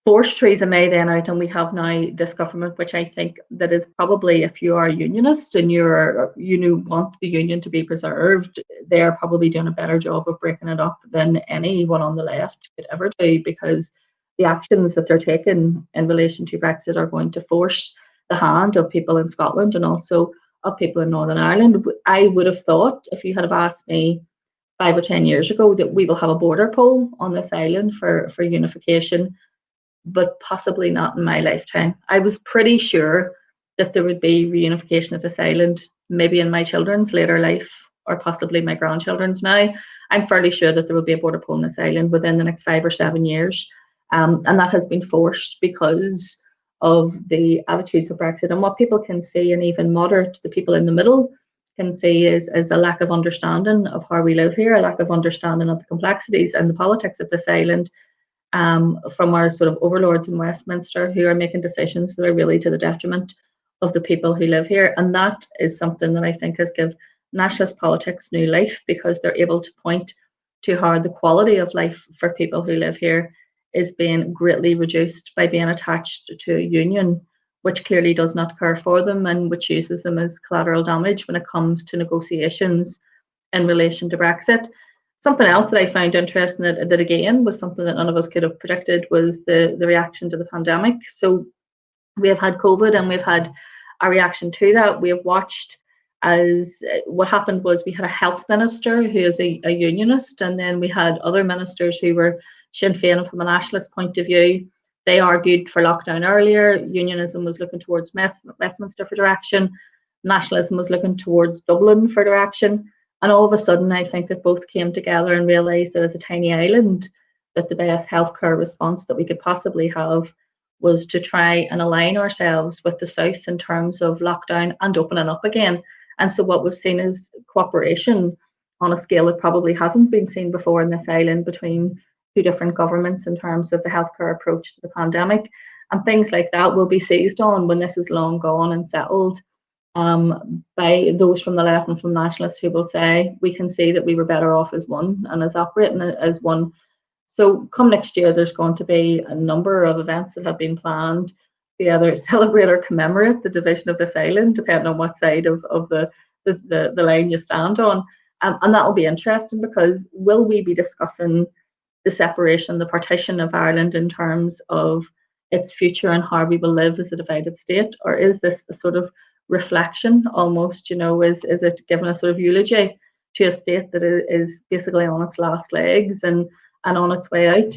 Forced Theresa May then out, and we have now this government, which I think that is probably, if you are a unionist and you want the union to be preserved, they're probably doing a better job of breaking it up than anyone on the left could ever do, because the actions that they're taking in relation to Brexit are going to force the hand of people in Scotland and also of people in Northern Ireland. I would have thought, if you had have asked me 5 or 10 years ago, that we will have a border poll on this island for unification, but possibly not in my lifetime. I was pretty sure that there would be reunification of this island, maybe in my children's later life, or possibly my grandchildren's. Now, I'm fairly sure that there will be a border poll on this island within the next 5 or 7 years. And that has been forced because of the attitudes of Brexit. And what people can see, and even moderate, the people in the middle can see, is a lack of understanding of how we live here, a lack of understanding of the complexities and the politics of this island, from our sort of overlords in Westminster, who are making decisions that are really to the detriment of the people who live here. And that is something that I think has given nationalist politics new life, because they're able to point to how the quality of life for people who live here is being greatly reduced by being attached to a union which clearly does not care for them and which uses them as collateral damage when it comes to negotiations in relation to Brexit. Something else that I found interesting, that again was something that none of us could have predicted, was the reaction to the pandemic. So we have had COVID and we've had a reaction to that. We have watched as what happened was we had a health minister who is a unionist, and then we had other ministers who were Sinn Féin, and from a nationalist point of view, they argued for lockdown earlier. Unionism was looking towards Westminster for direction. Nationalism was looking towards Dublin for direction. And all of a sudden, I think that both came together and realised that as a tiny island, that the best healthcare response that we could possibly have was to try and align ourselves with the South in terms of lockdown and opening up again. And so what was seen as cooperation on a scale that probably hasn't been seen before in this island between two different governments in terms of the healthcare approach to the pandemic. And things like that will be seized on when this is long gone and settled by those from the left and from nationalists who will say, we can see that we were better off as one and as operating as one. So come next year, there's going to be a number of events that have been planned to either celebrate or commemorate the division of this island, depending on what side of the line you stand on. And that will be interesting, because will we be discussing the separation, the partition of Ireland in terms of its future and how we will live as a divided state? Or is this a sort of reflection almost, is it giving a sort of eulogy to a state that is basically on its last legs and on its way out?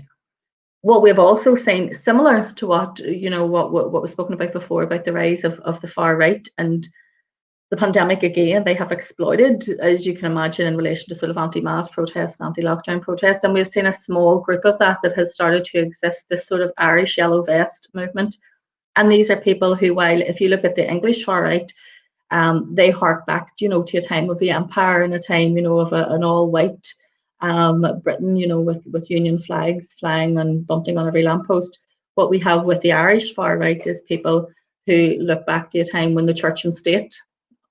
What we've also seen, similar to what was spoken about before, about the rise of the far right and the pandemic again, they have exploited, as you can imagine, in relation to sort of anti-mask protests, anti-lockdown protests. And we've seen a small group of that has started to exist, this sort of Irish yellow vest movement. And these are people who, while if you look at the English far right, they hark back, to a time of the empire and a time, of an all-white Britain, with Union flags flying and bunting on every lamppost. What we have with the Irish far right is people who look back to a time when the church and state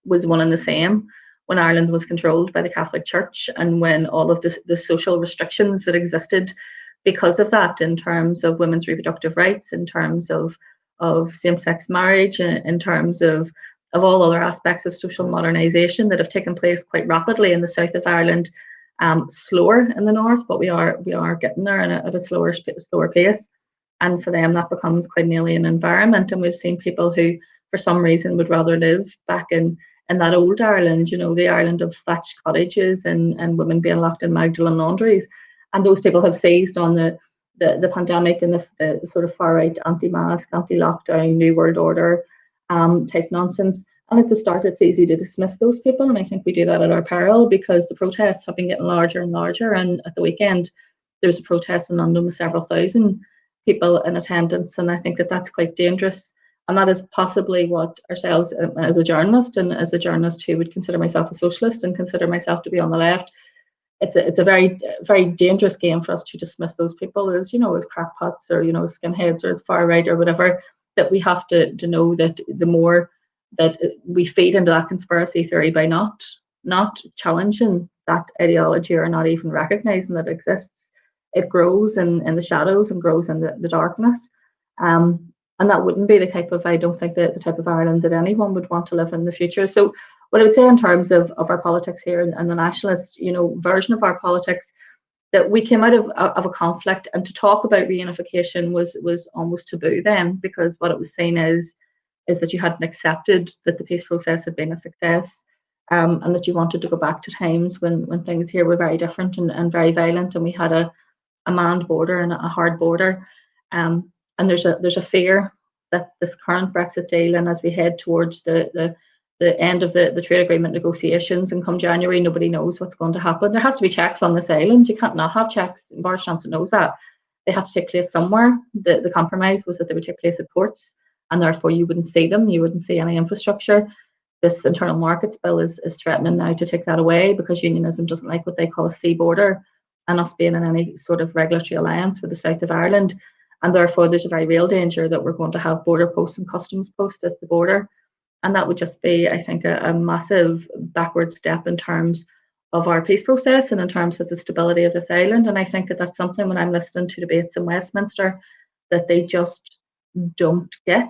was one and the same, when Ireland was controlled by the Catholic Church, and when all of the social restrictions that existed because of that, in terms of women's reproductive rights, in terms of same-sex marriage, in terms of all other aspects of social modernisation that have taken place quite rapidly in the south of Ireland, slower in the north, but we are getting there at a slower pace. And for them, that becomes quite an alien environment. And we've seen people who, for some reason, would rather live back in that old Ireland, the Ireland of thatched cottages and women being locked in Magdalen laundries. And those people have seized on the pandemic and the sort of far right anti-mask, anti-lockdown, New World Order type nonsense. And at the start, it's easy to dismiss those people. And I think we do that at our peril, because the protests have been getting larger and larger. And at the weekend, there's a protest in London with several thousand people in attendance. And I think that that's quite dangerous. And that is possibly what ourselves, as a journalist, and as a journalist who would consider myself a socialist and consider myself to be on the left, it's a very, very dangerous game for us to dismiss those people as, as crackpots or, skinheads or as far right or whatever. That we have to know that the more that we feed into that conspiracy theory by not challenging that ideology or not even recognizing that it exists, it grows in the shadows and grows in the darkness. And that wouldn't be the type of, I don't think, the type of Ireland that anyone would want to live in the future. So what I would say in terms of our politics here and the nationalist, version of our politics, that we came out of a conflict, and to talk about reunification was almost taboo then, because what it was seen is that you hadn't accepted that the peace process had been a success, and that you wanted to go back to times when things here were very different and very violent, and we had a manned border and a hard border. And there's a fear that this current Brexit deal, and as we head towards the end of the trade agreement negotiations, and come January, nobody knows what's going to happen. There has to be checks on this island. You can't not have checks. Boris Johnson knows that. They have to take place somewhere. The compromise was that they would take place at ports, and therefore you wouldn't see them. You wouldn't see any infrastructure. This internal markets bill is threatening now to take that away, because unionism doesn't like what they call a sea border and us being in any sort of regulatory alliance with the south of Ireland. And therefore, there's a very real danger that we're going to have border posts and customs posts at the border. And that would just be, I think, a massive backward step in terms of our peace process and in terms of the stability of this island. And I think that that's something, when I'm listening to debates in Westminster, that they just don't get.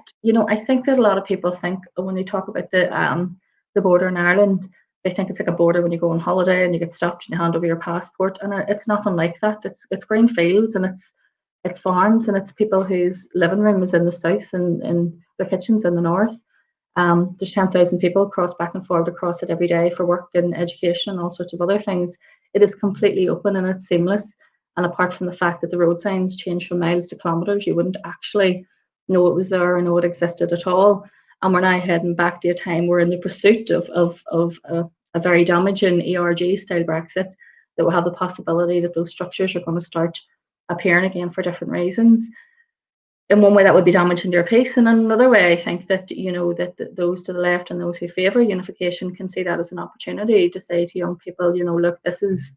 I think that a lot of people think, when they talk about the border in Ireland, they think it's like a border when you go on holiday and you get stopped and you hand over your passport. And it's nothing like that. It's green fields, and it's farms, and it's people whose living room is in the south and their kitchens in the north. There's 10,000 people cross back and forward across it every day for work and education and all sorts of other things. It is completely open and it's seamless. And apart from the fact that the road signs change from miles to kilometres, you wouldn't actually know it was there or know it existed at all. And we're now heading back to a time where in the pursuit of a very damaging ERG style Brexit, that will have the possibility that those structures are going to start appearing again for different reasons. In one way, that would be damaging their peace, and in another way, I think that that those to the left and those who favour unification can see that as an opportunity to say to young people, look, this is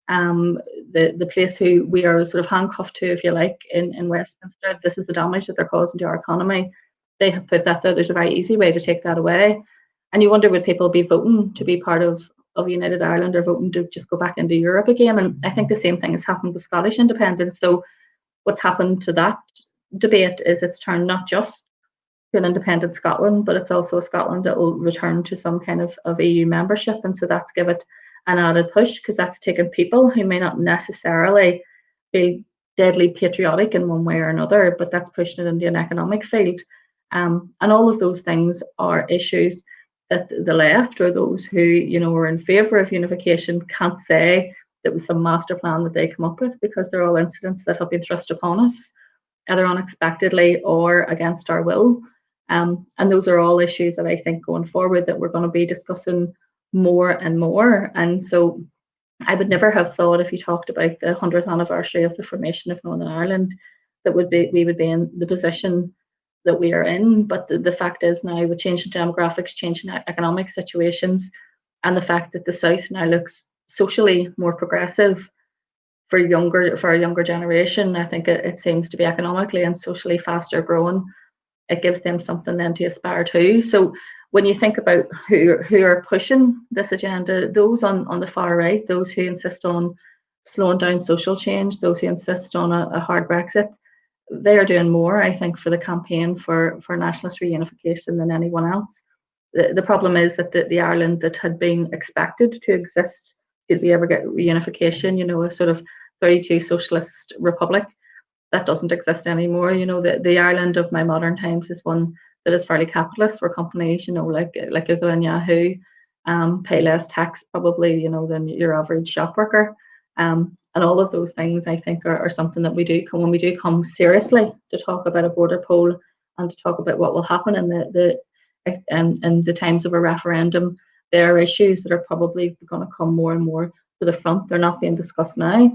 the place who we are sort of handcuffed to, if you like, in Westminster. This is the damage that they're causing to our economy. They have put that there. There's a very easy way to take that away, and you wonder, would people be voting to be part of United Ireland or voting to just go back into Europe again? And I think the same thing has happened with Scottish independence. So what's happened to that debate is it's turned not just to an independent Scotland, but it's also a Scotland that will return to some kind of EU membership. And so that's give it an added push, because that's taken people who may not necessarily be deadly patriotic in one way or another, but that's pushing it into an economic field. And all of those things are issues that the left or those who are in favour of unification can't say that was some master plan that they come up with, because they're all incidents that have been thrust upon us, either unexpectedly or against our will. And those are all issues that I think going forward that we're going to be discussing more and more. And so I would never have thought, if you talked about the 100th anniversary of the formation of Northern Ireland, that we would be in the position that we are in. But the fact is now, with changing demographics, changing economic situations, and the fact that the South now looks socially more progressive for a younger generation, I think it seems to be economically and socially faster growing. It gives them something then to aspire to. So when you think about who are pushing this agenda, those on the far right, those who insist on slowing down social change, those who insist on a hard Brexit, they are doing more, I think, for the campaign for nationalist reunification than anyone else. The problem is that the Ireland that had been expected to exist, did we ever get reunification, a sort of 32 socialist republic, that doesn't exist anymore. The Ireland of my modern times is one that is fairly capitalist, where companies, like Google and Yahoo, pay less tax probably, than your average shop worker. And all of those things, I think, are something that we do when we do come seriously to talk about a border poll and to talk about what will happen in the times of a referendum. There are issues that are probably going to come more and more to the front. They're not being discussed now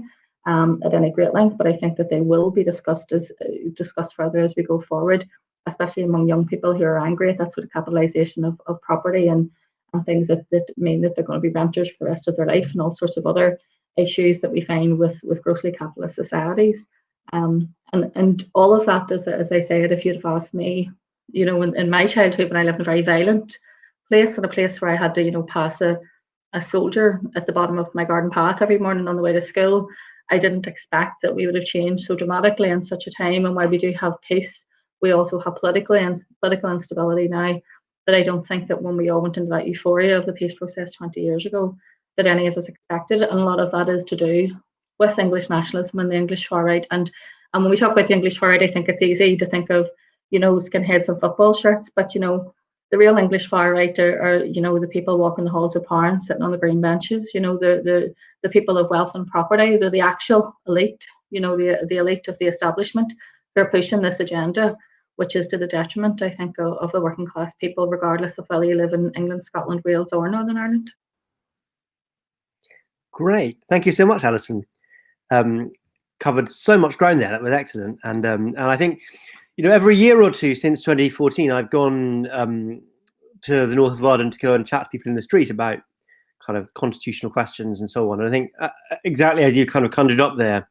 at any great length, but I think that they will be discussed further as we go forward, especially among young people who are angry at that sort of capitalisation of property and things that mean that they're going to be renters for the rest of their life, and all sorts of other issues that we find with grossly capitalist societies. And all of that, as I said, if you'd have asked me, in my childhood, when I lived in a very violent place, and a place where I had to, pass a soldier at the bottom of my garden path every morning on the way to school, I didn't expect that we would have changed so dramatically in such a time. And while we do have peace, we also have political instability now, that I don't think that when we all went into that euphoria of the peace process 20 years ago, that any of us expected. And a lot of that is to do with English nationalism and the English far right. And when we talk about the English far right, I think it's easy to think of, skinheads and football shirts, but the real English far right are the people walking the halls of power and sitting on the green benches, the people of wealth and property. They're the actual elite, the elite of the establishment. They're pushing this agenda, which is to the detriment, I think, of the working class people, regardless of whether you live in England, Scotland, Wales or Northern Ireland. Great, thank you so much, Alison. Covered so much ground there. That was excellent. And I think, every year or two since 2014, I've gone to the north of Ireland to go and chat to people in the street about kind of constitutional questions and so on. And I think exactly as you kind of conjured up there,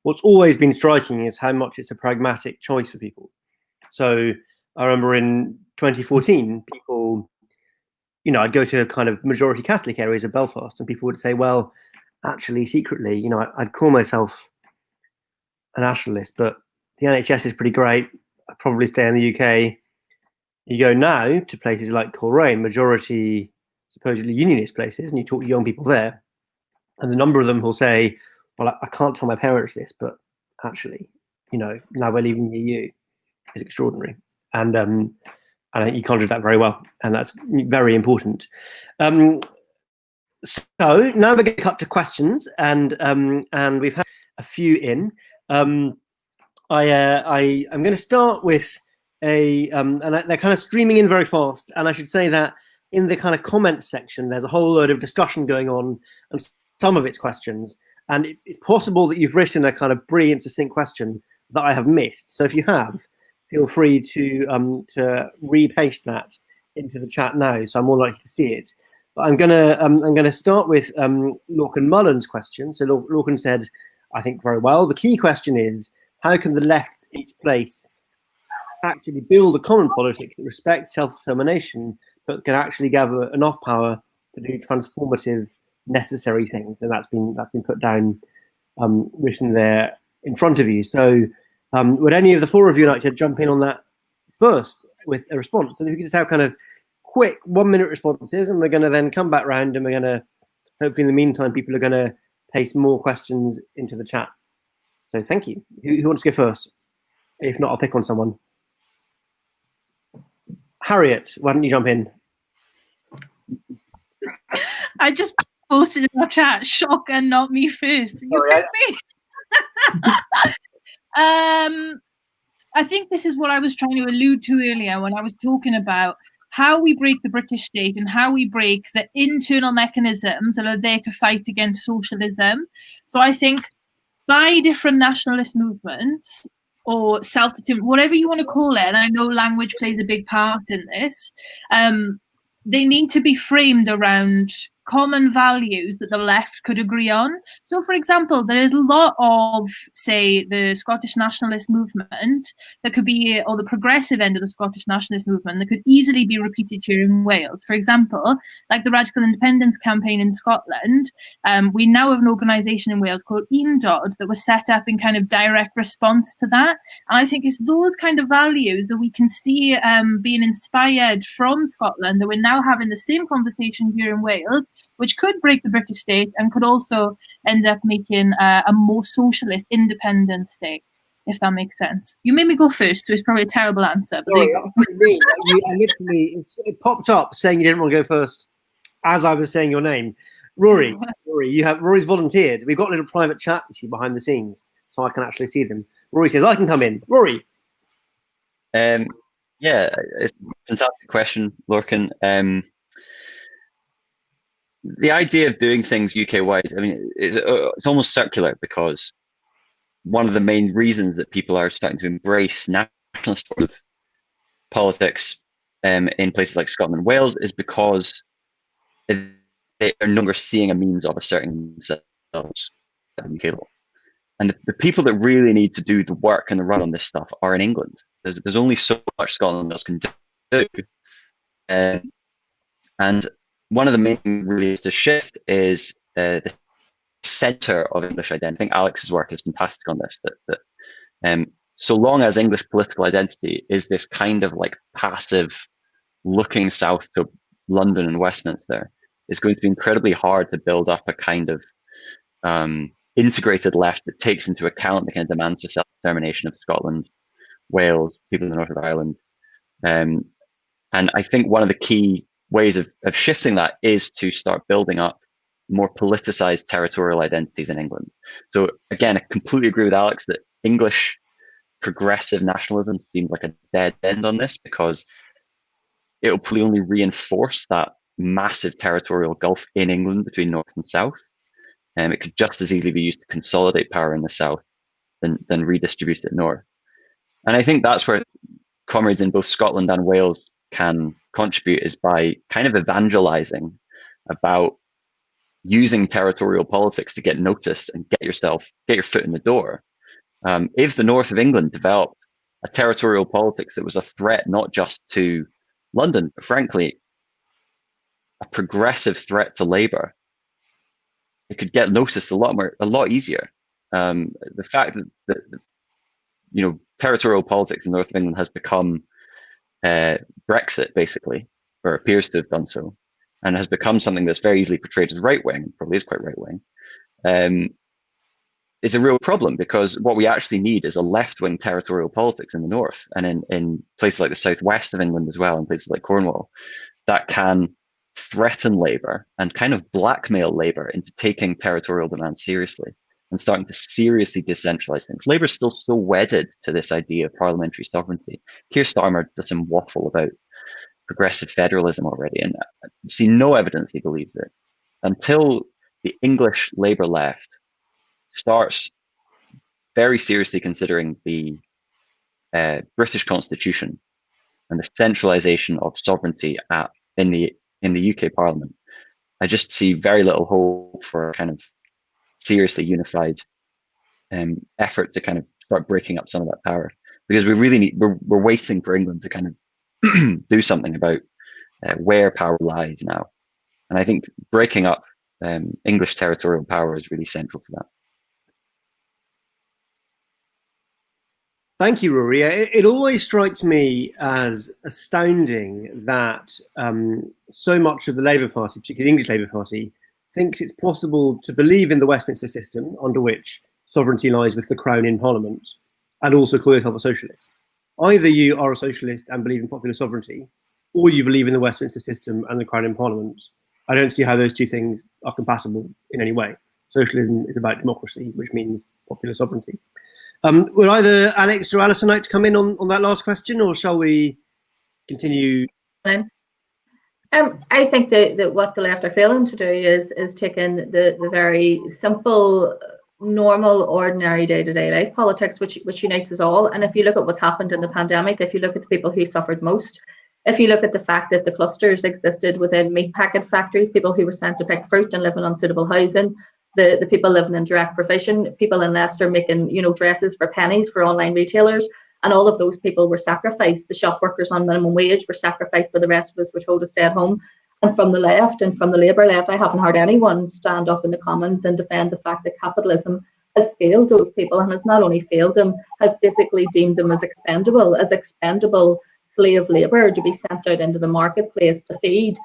what's always been striking is how much it's a pragmatic choice for people. So I remember in 2014, people, I'd go to kind of majority Catholic areas of Belfast, and people would say, well, actually, secretly, I'd call myself a nationalist, but the NHS is pretty great. I'd probably stay in the UK. You go now to places like Coleraine, majority supposedly unionist places, and you talk to young people there, and the number of them will say, well, I can't tell my parents this, but actually, now we're leaving the EU is extraordinary. And And I think you conjured that very well, and that's very important. So now we're going to cut to questions, and we've had a few in. I'm going to start with and they're kind of streaming in very fast. And I should say that in the kind of comments section, there's a whole load of discussion going on, and some of it's questions. And it's possible that you've written a kind of brilliant, succinct question that I have missed. So if you have, feel free to repaste that into the chat now, so I'm more likely to see it. But I'm gonna start with Lorcan Mullen's question. So Lorcan said, I think very well. The key question is, how can the left in each place actually build a common politics that respects self-determination, but can actually gather enough power to do transformative, necessary things? And that's been put down, written there in front of you. So would any of the four of you like to jump in on that first with a response? And if you could just have kind of quick 1 minute responses, and we're going to then come back round, and we're going to, hopefully in the meantime, people are going to paste more questions into the chat. So thank you. Who wants to go first? If not, I'll pick on someone. Harriet, why don't you jump in? I just posted in our chat, shock and not me first. You picked me. I think this is what I was trying to allude to earlier when I was talking about how we break the British state and how we break the internal mechanisms that are there to fight against socialism. So I think by different nationalist movements or self-determined, whatever you want to call it, and I know language plays a big part in this, they need to be framed around common values that the left could agree on. So, for example, there is a lot of, say, the Scottish nationalist movement that could be, or the progressive end of the Scottish nationalist movement that could easily be repeated here in Wales. For example, like the Radical Independence campaign in Scotland, we now have an organisation in Wales called Undod that was set up in kind of direct response to that. And I think it's those kind of values that we can see being inspired from Scotland, that we're now having the same conversation here in Wales, which could break the British state and could also end up making a more socialist, independent state, if that makes sense. You made me go first, so it's probably a terrible answer. But Sorry, it popped up saying you didn't want to go first as I was saying your name. Rory's volunteered. We've got a little private chat, you see, behind the scenes, so I can actually see them. Rory says, I can come in. Rory. Yeah, it's a fantastic question, Lorcan. The idea of doing things UK-wide, I mean, it's almost circular, because one of the main reasons that people are starting to embrace nationalist politics in places like Scotland and Wales is because they are no longer seeing a means of asserting themselves at the UK level. And the people that really need to do the work and the run on this stuff are in England. There's only so much Scotland can do. And one of the main reasons to shift is the centre of English identity. I think Alex's work is fantastic on this, that so long as English political identity is this kind of like passive looking south to London and Westminster, it's going to be incredibly hard to build up a kind of integrated left that takes into account the kind of demands for self-determination of Scotland, Wales, people in the north of Ireland. And I think one of the key ways of shifting that is to start building up more politicized territorial identities in England. So again, I completely agree with Alex that English progressive nationalism seems like a dead end on this, because it'll probably only reinforce that massive territorial gulf in England between north and south. It could just as easily be used to consolidate power in the south than redistribute it north. And I think that's where comrades in both Scotland and Wales can contribute, is by kind of evangelizing about using territorial politics to get noticed and get your foot in the door. If the north of England developed a territorial politics that was a threat not just to London, but frankly, a progressive threat to Labour, it could get noticed a lot easier. The fact that territorial politics in the north of England has become Brexit, basically, or appears to have done so, and has become something that's very easily portrayed as right-wing, probably is quite right-wing. is a real problem, because what we actually need is a left-wing territorial politics in the north, and in places like the southwest of England as well, and places like Cornwall, that can threaten Labour and kind of blackmail Labour into taking territorial demands seriously and starting to seriously decentralise things. Labour's still so wedded to this idea of parliamentary sovereignty. Keir Starmer does some waffle about progressive federalism already, and I've seen no evidence he believes it. Until the English Labour left starts very seriously considering the British Constitution and the centralisation of sovereignty in the UK Parliament, I just see very little hope for a kind of seriously unified effort to kind of start breaking up some of that power, because we really need, we're waiting for England to kind of do something about where power lies now, and I think breaking up English territorial power is really central for that. Thank you, Rory. It always strikes me as astounding that so much of the Labour Party, particularly the English Labour Party, thinks it's possible to believe in the Westminster system, under which sovereignty lies with the Crown in Parliament, and also call yourself a socialist. Either you are a socialist and believe in popular sovereignty, or you believe in the Westminster system and the Crown in Parliament. I don't see how those two things are compatible in any way. Socialism is about democracy, which means popular sovereignty. Would either Alex or Alison like to come in on that last question, or shall we continue? I think that what the left are failing to do is taking the very simple, normal, ordinary day-to-day life politics, which unites us all. And if you look at what's happened in the pandemic, if you look at the people who suffered most, if you look at the fact that the clusters existed within meat packet factories, people who were sent to pick fruit and live in unsuitable housing, the people living in direct provision, people in Leicester making dresses for pennies for online retailers, and all of those people were sacrificed. The shop workers on minimum wage were sacrificed, but the rest of us were told to stay at home. And from the left and from the Labour left, I haven't heard anyone stand up in the Commons and defend the fact that capitalism has failed those people, and has not only failed them, has basically deemed them as expendable slave labour to be sent out into the marketplace to feed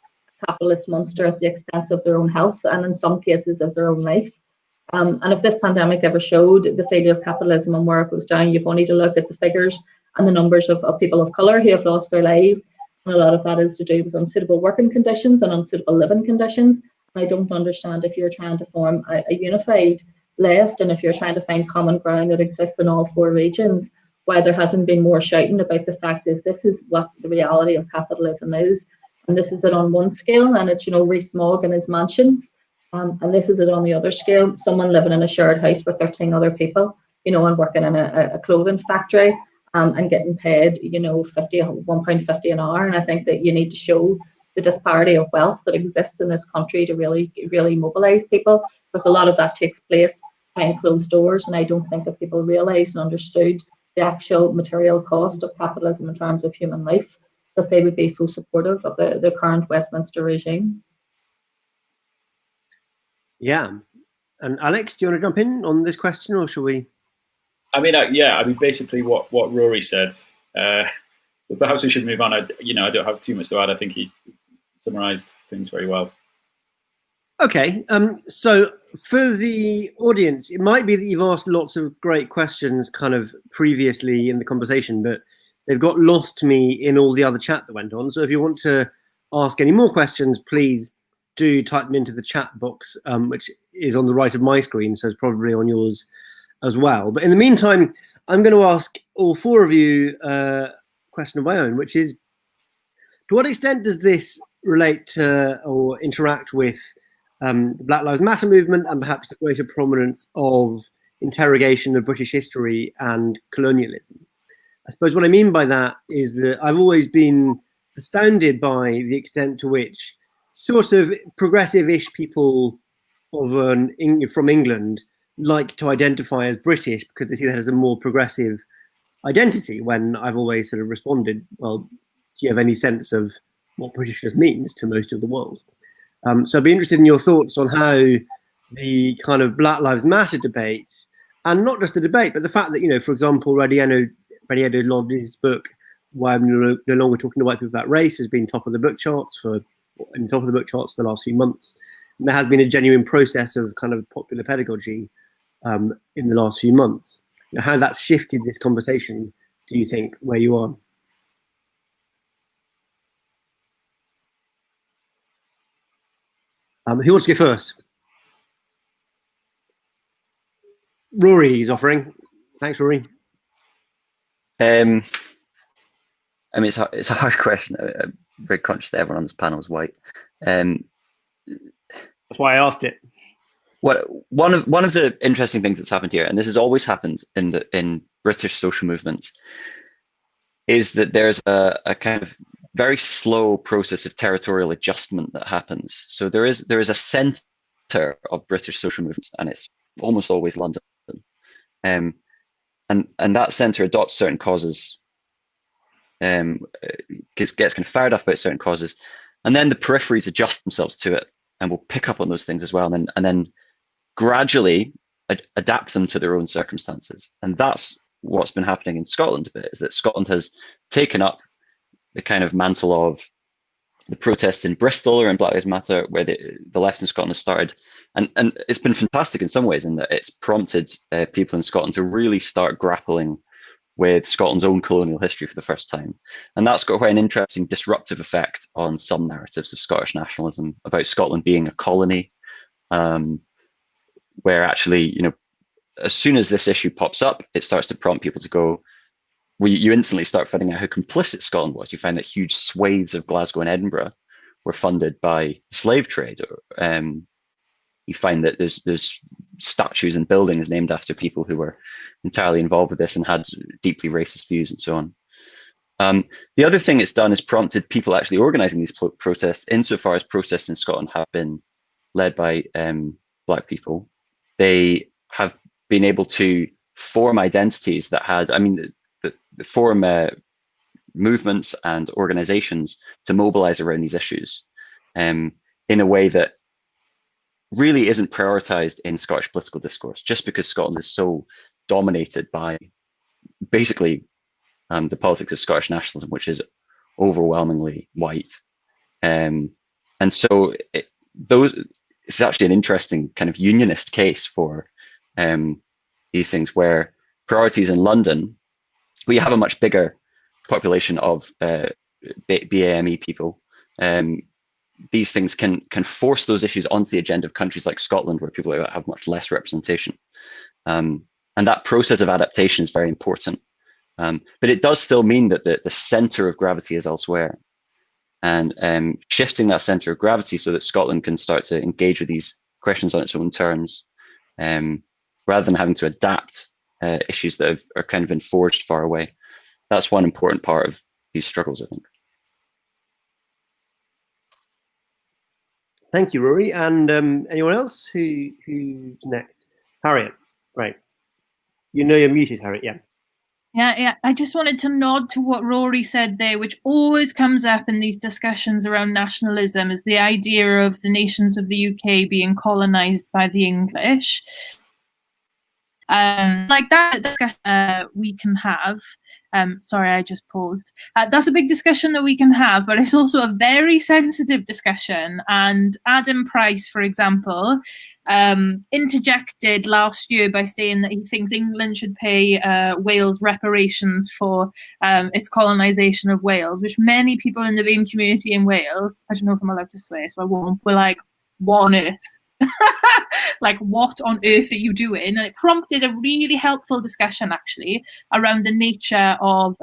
capitalist monster at the expense of their own health, and in some cases of their own life. And if this pandemic ever showed the failure of capitalism and where it goes down, you've only to look at the figures and the numbers of people of colour who have lost their lives, and a lot of that is to do with unsuitable working conditions and unsuitable living conditions. And I don't understand, if you're trying to form a unified left, and if you're trying to find common ground that exists in all four regions, why there hasn't been more shouting about the fact is this is what the reality of capitalism is. And this is it on one scale, and it's, Rees-Mogg and his mansions. And this is it on the other scale, someone living in a shared house with 13 other people, and working in a clothing factory, and getting paid, £1.50 an hour. And I think that you need to show the disparity of wealth that exists in this country to really mobilise people, because a lot of that takes place behind closed doors. And I don't think that people realise and understood the actual material cost of capitalism in terms of human life, that they would be so supportive of the current Westminster regime. Yeah. And Alex, do you want to jump in on this question, or shall we? Basically what Rory said. Perhaps we should move on. I don't have too much to add. I think he summarised things very well. Okay. So for the audience, it might be that you've asked lots of great questions kind of previously in the conversation, but they've got lost to me in all the other chat that went on. So if you want to ask any more questions, please do type them into the chat box, which is on the right of my screen, so it's probably on yours as well. But in the meantime, I'm going to ask all four of you a question of my own, which is, to what extent does this relate to or interact with the Black Lives Matter movement, and perhaps the greater prominence of interrogation of British history and colonialism? I suppose what I mean by that is that I've always been astounded by the extent to which sort of progressive-ish people from England like to identify as British because they see that as a more progressive identity, when I've always sort of responded, well, do you have any sense of what Britishness means to most of the world? So I'd be interested in your thoughts on how the kind of Black Lives Matter debate, and not just the debate, but the fact that, for example, Radiano Lodge's book, Why I'm No Longer Talking to White People About Race, has been top of the book charts for the last few months. And there has been a genuine process of kind of popular pedagogy in the last few months. You know, how that's shifted this conversation, do you think, where you are? Who wants to go first? Rory is offering. Thanks, Rory. I mean, it's a hard question. I'm very conscious that everyone on this panel is white. That's why I asked it. One of the interesting things that's happened here, and this has always happened in British social movements, is that there's a kind of very slow process of territorial adjustment that happens. So there is a centre of British social movements, and it's almost always London. And that centre adopts certain causes, gets kind of fired up about certain causes, and then the peripheries adjust themselves to it and will pick up on those things as well, and then gradually adapt them to their own circumstances. And that's what's been happening in Scotland a bit, is that Scotland has taken up the kind of mantle of the protests in Bristol or in Black Lives Matter, where the left in Scotland has started. And it's been fantastic in some ways, in that it's prompted people in Scotland to really start grappling with Scotland's own colonial history for the first time. And that's got quite an interesting disruptive effect on some narratives of Scottish nationalism about Scotland being a colony, where actually, you know, as soon as this issue pops up, it starts to prompt people to go, you instantly start finding out how complicit Scotland was. You find that huge swathes of Glasgow and Edinburgh were funded by the slave trade. You find that there's statues and buildings named after people who were entirely involved with this and had deeply racist views and so on. The other thing it's done is prompted people actually organising these protests, insofar as protests in Scotland have been led by Black people. They have been able to form identities that had, I mean, the form movements and organisations to mobilise around these issues in a way that really isn't prioritised in Scottish political discourse, just because Scotland is so dominated by basically the politics of Scottish nationalism, which is overwhelmingly white. And so it's actually an interesting kind of unionist case for these things, where priorities in London, where you have a much bigger population of BAME people, these things can force those issues onto the agenda of countries like Scotland, where people have much less representation. And that process of adaptation is very important. But it does still mean that the centre of gravity is elsewhere. And shifting that centre of gravity so that Scotland can start to engage with these questions on its own terms, rather than having to adapt issues that are kind of been forged far away. That's one important part of these struggles, I think. Thank you, Rory. And anyone else? Who's next? Harriet, right. You know you're muted, Harriet, yeah. Yeah. I just wanted to nod to what Rory said there, which always comes up in these discussions around nationalism, is the idea of the nations of the UK being colonised by the English. Like that we can have. Sorry, I just paused. That's a big discussion that we can have, but it's also a very sensitive discussion. And Adam Price, for example, interjected last year by saying that he thinks England should pay Wales reparations for its colonisation of Wales, which many people in the BAME community in Wales, I don't know if I'm allowed to swear, so I won't, were like, what on earth? Like, what on earth are you doing? And it prompted a really helpful discussion, actually, around the nature of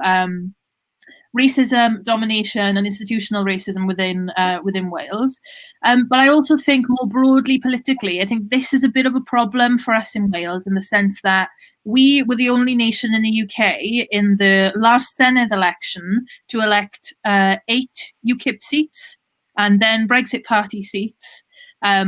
racism, domination, and institutional racism within Wales. But I also think more broadly politically, I think this is a bit of a problem for us in Wales, in the sense that we were the only nation in the UK in the last Senedd election to elect 8 UKIP seats and then Brexit Party seats.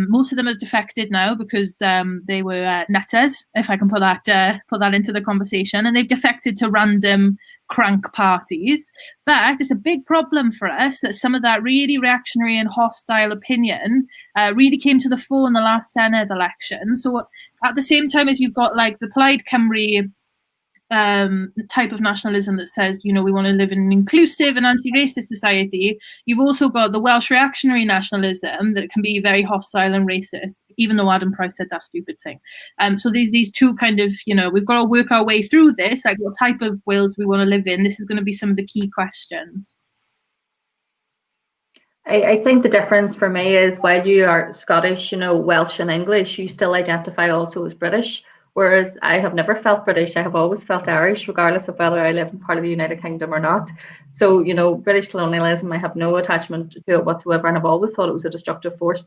Most of them have defected now because they were nutters, if I can put that into the conversation, and they've defected to random crank parties. But it's a big problem for us that some of that really reactionary and hostile opinion really came to the fore in the last Senedd election. So at the same time as you've got like the Plaid Cymru type of nationalism that says, you know, we want to live in an inclusive and anti-racist society. You've also got the Welsh reactionary nationalism that can be very hostile and racist, even though Adam Price said that stupid thing. So these two kind of, you know, we've got to work our way through this, like what type of Wales we want to live in. This is going to be some of the key questions. I think the difference for me is while you are Scottish, you know, Welsh and English, you still identify also as British. Whereas I have never felt British. I have always felt Irish, regardless of whether I live in part of the United Kingdom or not. So, you know, British colonialism, I have no attachment to it whatsoever. And I've always thought it was a destructive force.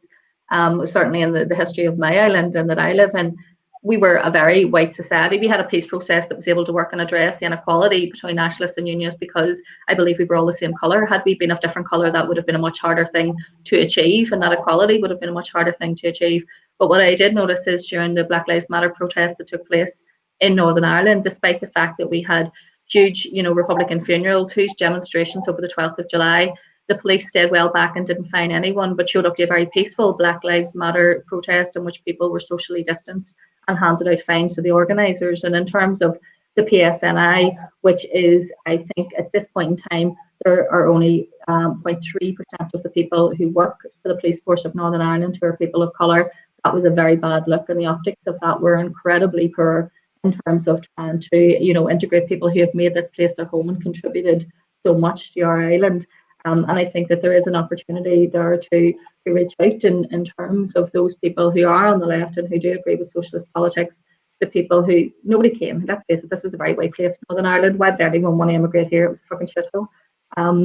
Certainly in the history of my island and that I live in, we were a very white society. We had a peace process that was able to work and address the inequality between nationalists and unionists because I believe we were all the same colour. Had we been of different colour, that would have been a much harder thing to achieve, and that equality would have been a much harder thing to achieve. But what I did notice is during the Black Lives Matter protests that took place in Northern Ireland, despite the fact that we had huge, you know, Republican funerals, huge demonstrations over the 12th of July, the police stayed well back and didn't fine anyone, but showed up to a very peaceful Black Lives Matter protest in which people were socially distanced and handed out fines to the organisers. And in terms of the PSNI, which is, I think, at this point in time, there are only 0.3% of the people who work for the police force of Northern Ireland who are people of colour. That was a very bad look, and the optics of that were incredibly poor in terms of trying to, you know, integrate people who have made this place their home and contributed so much to our island. And I think that there is an opportunity there to reach out in terms of those people who are on the left and who do agree with socialist politics, the people who, nobody came, let's face it, this was a very white place, Northern Ireland. Why did anyone want to immigrate here? It was a fucking shithole.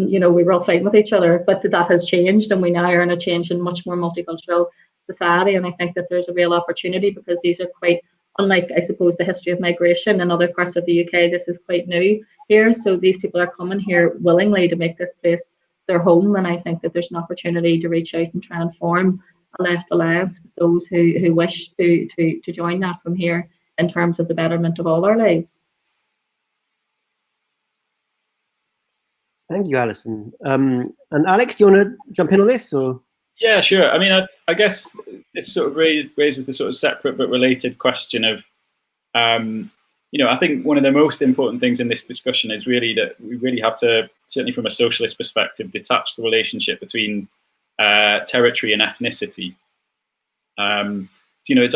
You know, we were all fighting with each other, but that has changed, and we now are in a change in much more multicultural society. And I think that there's a real opportunity because these are quite, unlike, I suppose, the history of migration in other parts of the UK, this is quite new here. So these people are coming here willingly to make this place their home, and I think that there's an opportunity to reach out and try and form a left alliance with those who wish to join that from here in terms of the betterment of all our lives. Thank you, Alison. And Alex, do you want to jump in on this? Or? Yeah, sure. I mean, I guess this sort of raises the sort of separate but related question of, you know, I think one of the most important things in this discussion is really that we really have to, certainly from a socialist perspective, detach the relationship between territory and ethnicity. So, you know,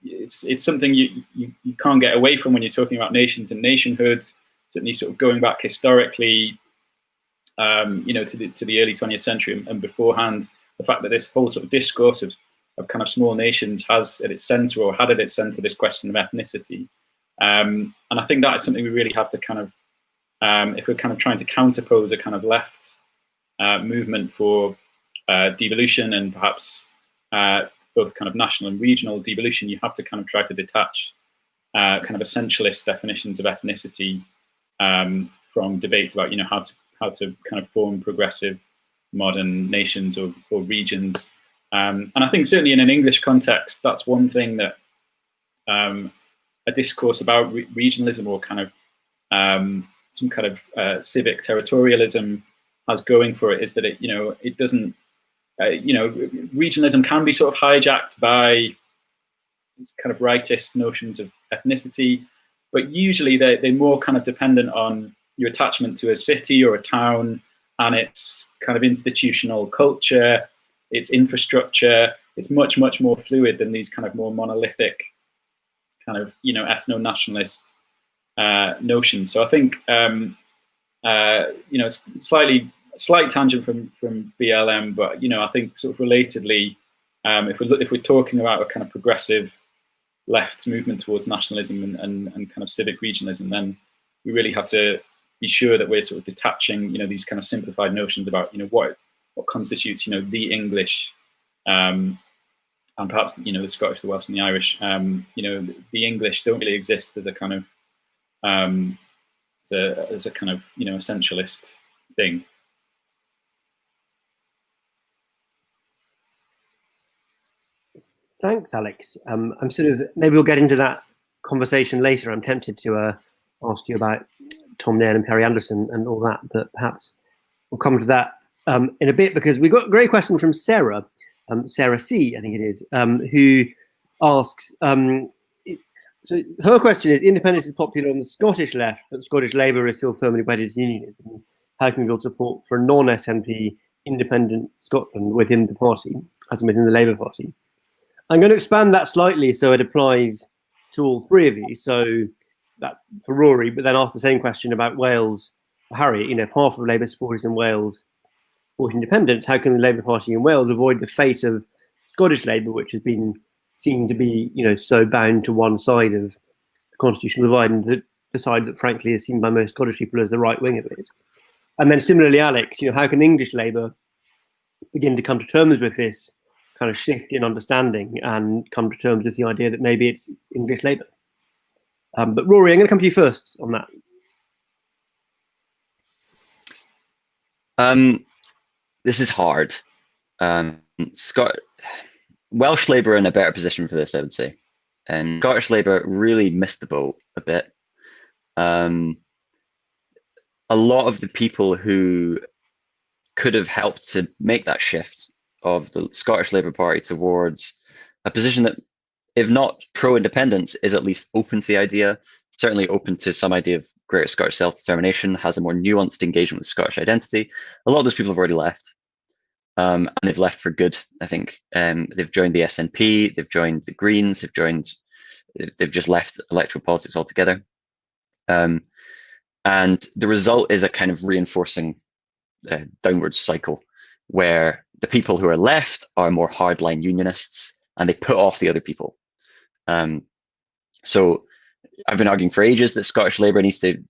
it's something you can't get away from when you're talking about nations and nationhood. Certainly, sort of going back historically, you know, to the early 20th century and beforehand, the fact that this whole sort of discourse of kind of small nations has at its centre, or had at its centre, this question of ethnicity. And I think that is something we really have to kind of, if we're kind of trying to counterpose a kind of left movement for devolution and perhaps both kind of national and regional devolution, you have to kind of try to detach kind of essentialist definitions of ethnicity from debates about, you know, how to kind of form progressive modern nations or regions. And I think certainly in an English context, that's one thing that a discourse about regionalism or kind of some kind of civic territorialism has going for it is that it, you know, it doesn't, you know, regionalism can be sort of hijacked by kind of rightist notions of ethnicity, but usually they're more kind of dependent on your attachment to a city or a town and its kind of institutional culture, its infrastructure. It's much, much more fluid than these kind of more monolithic kind of, you know, ethno-nationalist notions. So I think, you know, slight tangent from BLM, but, you know, I think sort of relatedly, if we're talking about a kind of progressive left movement towards nationalism and kind of civic regionalism, then we really have to be sure that we're sort of detaching, you know, these kind of simplified notions about, you know, what constitutes, you know, the English, and perhaps, you know, the Scottish, the Welsh, and the Irish. You know, the English don't really exist as a kind of as a kind of, you know, essentialist thing. Thanks, Alex. I'm sort of, maybe we'll get into that conversation later. I'm tempted to ask you about Tom Nairn and Perry Anderson and all that, but perhaps we'll come to that in a bit, because we got a great question from Sarah, Sarah C, I think it is, who asks, So her question is, independence is popular on the Scottish left, but Scottish Labour is still firmly wedded to unionism. How can we build support for a non-SNP independent Scotland within the party, as in within the Labour Party? I'm going to expand that slightly so it applies to all three of you. So that for Rory, but then ask the same question about Wales for Harry. You know, if half of Labour supporters in Wales support independence, how can the Labour Party in Wales avoid the fate of Scottish Labour, which has been seen to be, you know, so bound to one side of the constitutional divide, and the side that frankly is seen by most Scottish people as the right wing of it? And then similarly, Alex, you know, how can English Labour begin to come to terms with this kind of shift in understanding and come to terms with the idea that maybe it's English Labour? But Rory, I'm going to come to you first on that. This is hard. Welsh Labour are in a better position for this, I would say. And Scottish Labour really missed the boat a bit. A lot of the people who could have helped to make that shift of the Scottish Labour Party towards a position that, if not pro-independence, is at least open to the idea, certainly open to some idea of greater Scottish self-determination, has a more nuanced engagement with Scottish identity. A lot of those people have already left. And they've left for good, I think. They've joined the SNP, they've joined the Greens, they've just left electoral politics altogether. And the result is a kind of reinforcing downward cycle where the people who are left are more hardline unionists and they put off the other people. So I've been arguing for ages that Scottish Labour needs to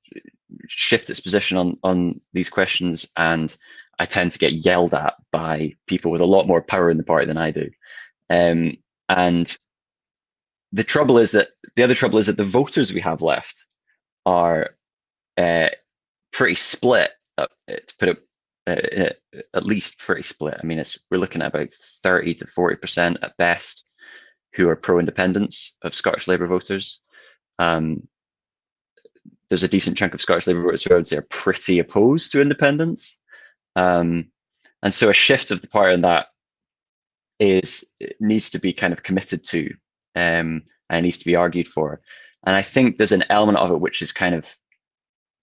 shift its position on these questions, and I tend to get yelled at by people with a lot more power in the party than I do. And the other trouble is that the voters we have left are pretty split, to put it at least pretty split. I mean, we're looking at about 30 to 40% at best who are pro-independence of Scottish Labour voters. There's a decent chunk of Scottish Labour voters who I would say are pretty opposed to independence. And so a shift of the party on that needs to be kind of committed to, and it needs to be argued for. And I think there's an element of it which is kind of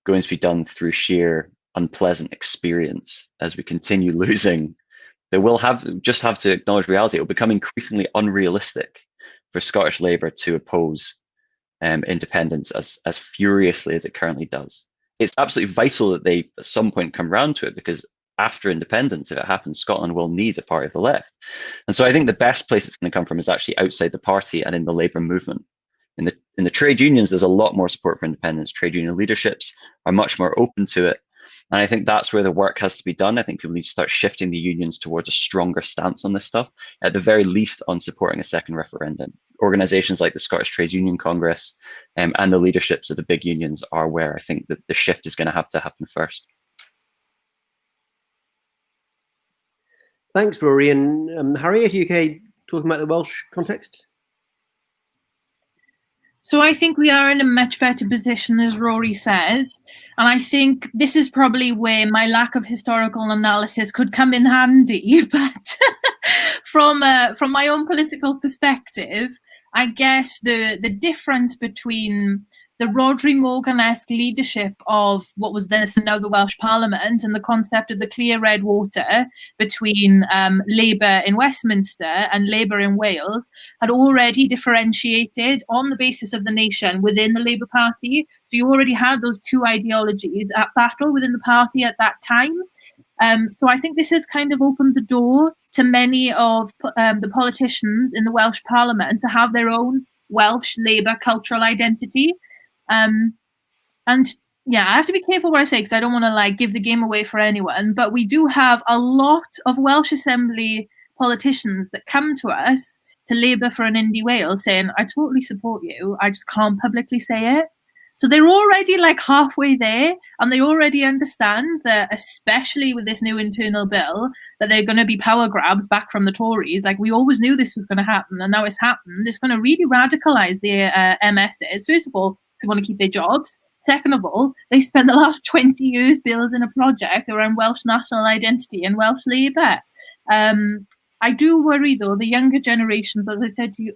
going to be done through sheer unpleasant experience as we continue losing. We'll just have to acknowledge reality. It will become increasingly unrealistic for Scottish Labour to oppose independence as furiously as it currently does. It's absolutely vital that they at some point come round to it, because after independence, if it happens, Scotland will need a party of the left. And so I think the best place it's going to come from is actually outside the party and in the Labour movement. In the trade unions, there's a lot more support for independence. Trade union leaderships are much more open to it. And I think that's where the work has to be done. I think people need to start shifting the unions towards a stronger stance on this stuff, at the very least on supporting a second referendum. Organisations like the Scottish Trades Union Congress and the leaderships of the big unions are where I think that the shift is going to have to happen first. Thanks, Rory. And Harry, are you okay talking about the Welsh context? So I think we are in a much better position, as Rory says. And I think this is probably where my lack of historical analysis could come in handy. But from my own political perspective, I guess the difference between the Rhodri Morgan-esque leadership of what was then and now the Welsh Parliament and the concept of the clear red water between Labour in Westminster and Labour in Wales had already differentiated on the basis of the nation within the Labour Party. So you already had those two ideologies at battle within the party at that time. So I think this has kind of opened the door to many of the politicians in the Welsh Parliament to have their own Welsh Labour cultural identity. And yeah, I have to be careful what I say because I don't want to give the game away for anyone, but we do have a lot of Welsh Assembly politicians that come to us to Labour for an Indie Wales saying, I totally support you, I just can't publicly say it. So they're already halfway there, and they already understand that, especially with this new internal bill, that they're going to be power grabs back from the Tories. We always knew this was going to happen, and now it's happened. It's going to really radicalise their MSs. First of all, they want to keep their jobs. Second of all, they spent the last 20 years building a project around Welsh national identity and Welsh Labour. I do worry, though, the younger generations, as I said to you,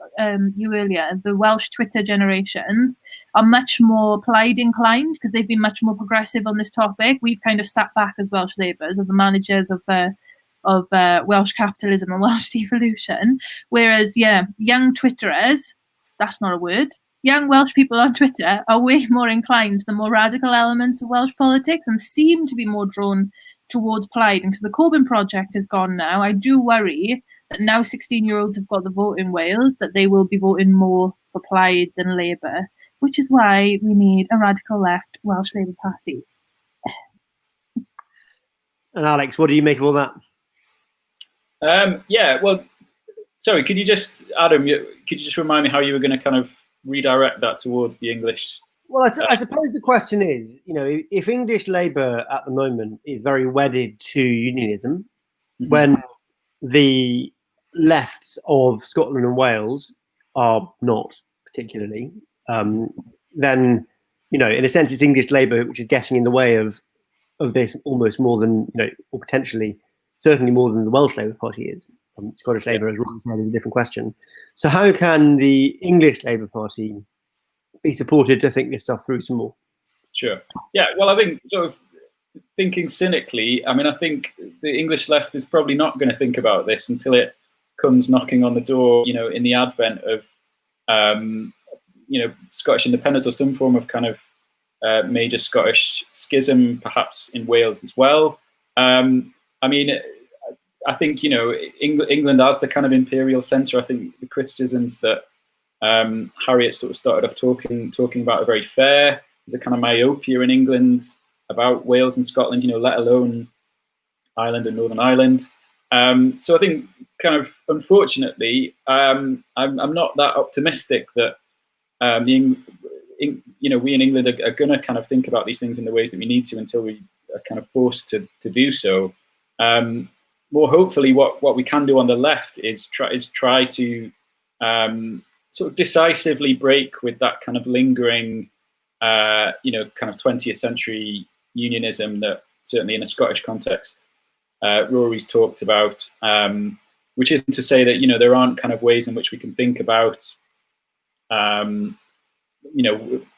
you earlier, the Welsh Twitter generations are much more Plaid inclined because they've been much more progressive on this topic. We've kind of sat back as Welsh Labourers, as the managers of Welsh capitalism and Welsh devolution. Whereas, yeah, young Twitterers, that's not a word, young Welsh people on Twitter are way more inclined to the more radical elements of Welsh politics and seem to be more drawn towards Plaid. And because the Corbyn project is gone now, I do worry that now 16-year-olds have got the vote in Wales, that they will be voting more for Plaid than Labour, which is why we need a radical left Welsh Labour Party. And Alex, what do you make of all that? Yeah, well, sorry, could you just, Adam, could you just remind me how you were going to kind of redirect that towards the English? Well, I suppose the question is, if English Labour at the moment is very wedded to unionism, when the lefts of Scotland and Wales are not particularly, then, in a sense, it's English Labour which is getting in the way of this almost more than, or potentially, certainly more than the Welsh Labour Party is. Scottish Labour, as Rory said, is a different question. So how can the English Labour Party be supported to think this stuff through some more? Sure. Yeah, well, I think sort of thinking cynically, I think the English left is probably not going to think about this until it comes knocking on the door, in the advent of, Scottish independence or some form of kind of major Scottish schism, perhaps in Wales as well. I think, England as the kind of imperial centre, I think the criticisms that Harriet sort of started off talking about are very fair. There's a kind of myopia in England about Wales and Scotland, let alone Ireland and Northern Ireland. So I think kind of unfortunately, I'm not that optimistic that we in England are going to kind of think about these things in the ways that we need to until we are kind of forced to do so. More hopefully, what we can do on the left is try to sort of decisively break with that kind of lingering, kind of 20th century unionism that certainly in a Scottish context, Rory's talked about, which isn't to say that, there aren't kind of ways in which we can think about,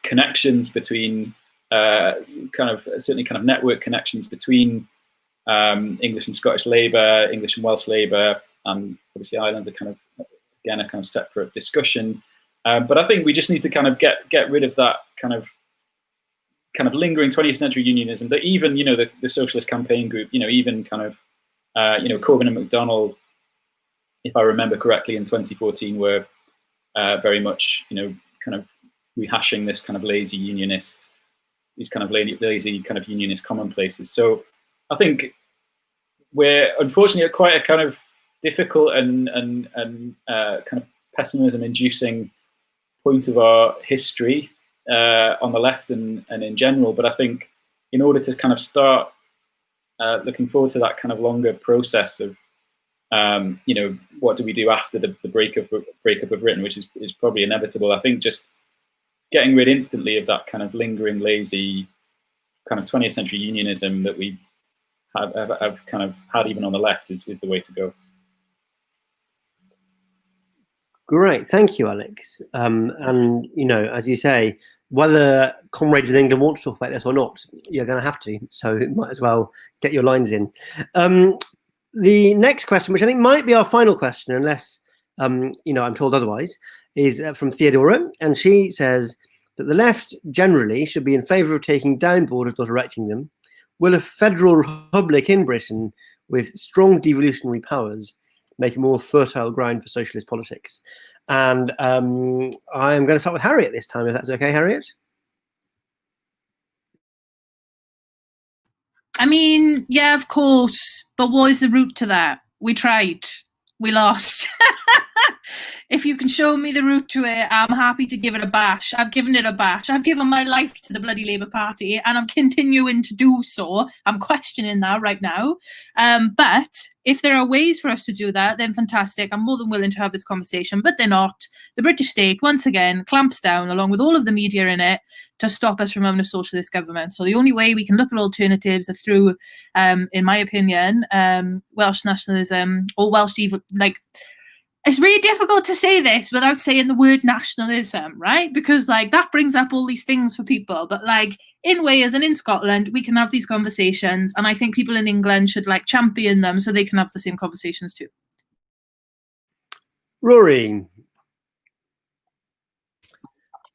connections between, certainly kind of network connections between English and Scottish Labour, English and Welsh Labour, and obviously Ireland's a kind of separate discussion. But I think we just need to kind of get rid of that kind of lingering 20th century unionism that even, the Socialist Campaign Group, even kind of, Corbyn and MacDonald, if I remember correctly, in 2014 were very much, kind of rehashing this kind of lazy unionist commonplaces. So I think we're unfortunately at quite a kind of difficult and kind of pessimism-inducing point of our history on the left and in general. But I think in order to kind of start looking forward to that kind of longer process of, what do we do after the breakup of Britain, which is probably inevitable. I think just getting rid instantly of that kind of lingering, lazy kind of 20th century unionism that we have kind of had even on the left is the way to go. Great, thank you, Alex. And as you say, whether comrades in England want to talk about this or not, you're going to have to. So you might as well get your lines in. The next question, which I think might be our final question, unless I'm told otherwise, is from Theodora, and she says that the left generally should be in favour of taking down borders, not erecting them. Will a federal republic in Britain with strong devolutionary powers make a more fertile ground for socialist politics? And I'm going to start with Harriet this time, if that's okay, Harriet? Yeah, of course. But what is the route to that? We tried. We lost. if you can show me the route to it, I'm happy to give it a bash. I've given it a bash. I've given my life to the bloody Labour Party, and I'm continuing to do so. I'm questioning that right now. But if there are ways for us to do that, then fantastic. I'm more than willing to have this conversation, but they're not. The British state, once again, clamps down, along with all of the media in it, to stop us from having a socialist government. So the only way we can look at alternatives are through, in my opinion, Welsh nationalism or Welsh it's really difficult to say this without saying the word nationalism, right? Because like that brings up all these things for people. But like in Wales and in Scotland, we can have these conversations. And I think people in England should like champion them so they can have the same conversations too. Rory.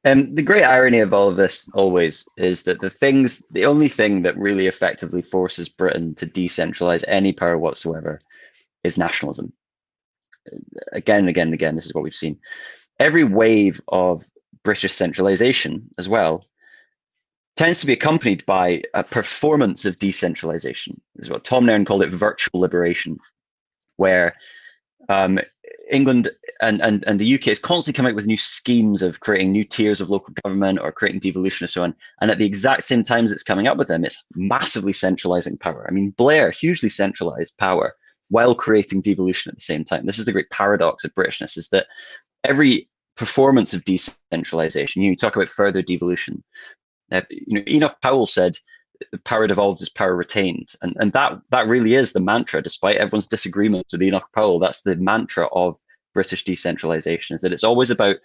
The great irony of all of this always is that the only thing that really effectively forces Britain to decentralize any power whatsoever is nationalism. Again and again and again, this is what we've seen. Every wave of British centralization as well tends to be accompanied by a performance of decentralization. This is what Tom Nairn called it virtual liberation, where England and the UK is constantly coming up with new schemes of creating new tiers of local government or creating devolution and so on. And at the exact same time as it's coming up with them, it's massively centralizing power. I mean, Blair hugely centralized power while creating devolution at the same time. This is the great paradox of Britishness, is that every performance of decentralization, you talk about further devolution. Enoch Powell said, power devolved is power retained. And that really is the mantra, despite everyone's disagreements with Enoch Powell. That's the mantra of British decentralization, is that it's always about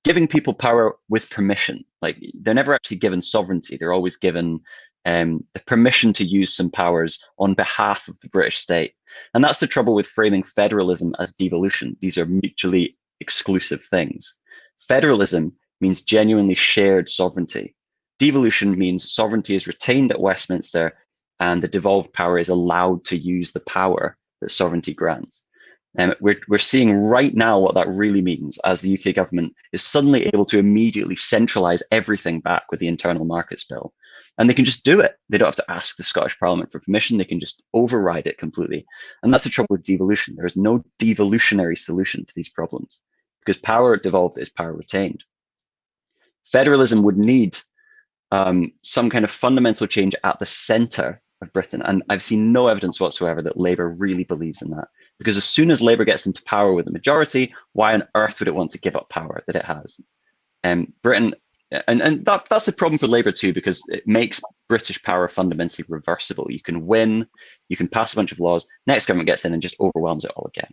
giving people power with permission. Like they're never actually given sovereignty. They're always given the permission to use some powers on behalf of the British state. And that's the trouble with framing federalism as devolution. These are mutually exclusive things. Federalism means genuinely shared sovereignty. Devolution means sovereignty is retained at Westminster and the devolved power is allowed to use the power that sovereignty grants. We're seeing right now what that really means, as the UK government is suddenly able to immediately centralise everything back with the Internal Markets Bill. And they can just do it. They don't have to ask the Scottish Parliament for permission. They can just override it completely. And that's the trouble with devolution. There is no devolutionary solution to these problems because power devolved is power retained. Federalism would need some kind of fundamental change at the centre of Britain. And I've seen no evidence whatsoever that Labour really believes in that. Because as soon as Labour gets into power with a majority, why on earth would it want to give up power that it has? Britain, and that's a problem for Labour too, because it makes British power fundamentally reversible. You can win, you can pass a bunch of laws, next government gets in and just overwhelms it all again.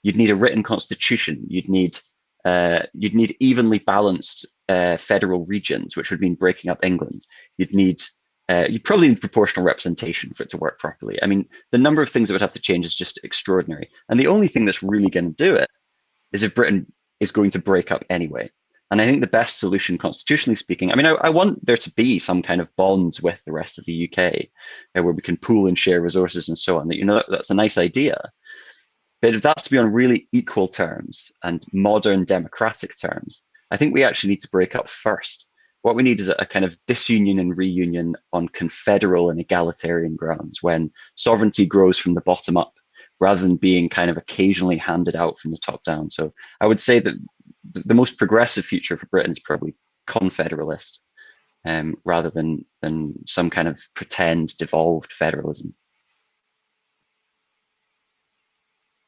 You'd need a written constitution. You'd need evenly balanced federal regions, which would mean breaking up England. You'd probably need proportional representation for it to work properly. I mean, the number of things that would have to change is just extraordinary. And the only thing that's really going to do it is if Britain is going to break up anyway. And I think the best solution, constitutionally speaking, I mean, I want there to be some kind of bonds with the rest of the UK where we can pool and share resources and so on. That's a nice idea. But if that's to be on really equal terms and modern democratic terms, I think we actually need to break up first. What we need is a kind of disunion and reunion on confederal and egalitarian grounds when sovereignty grows from the bottom up rather than being kind of occasionally handed out from the top down. So I would say that the most progressive future for Britain is probably confederalist rather than some kind of pretend devolved federalism.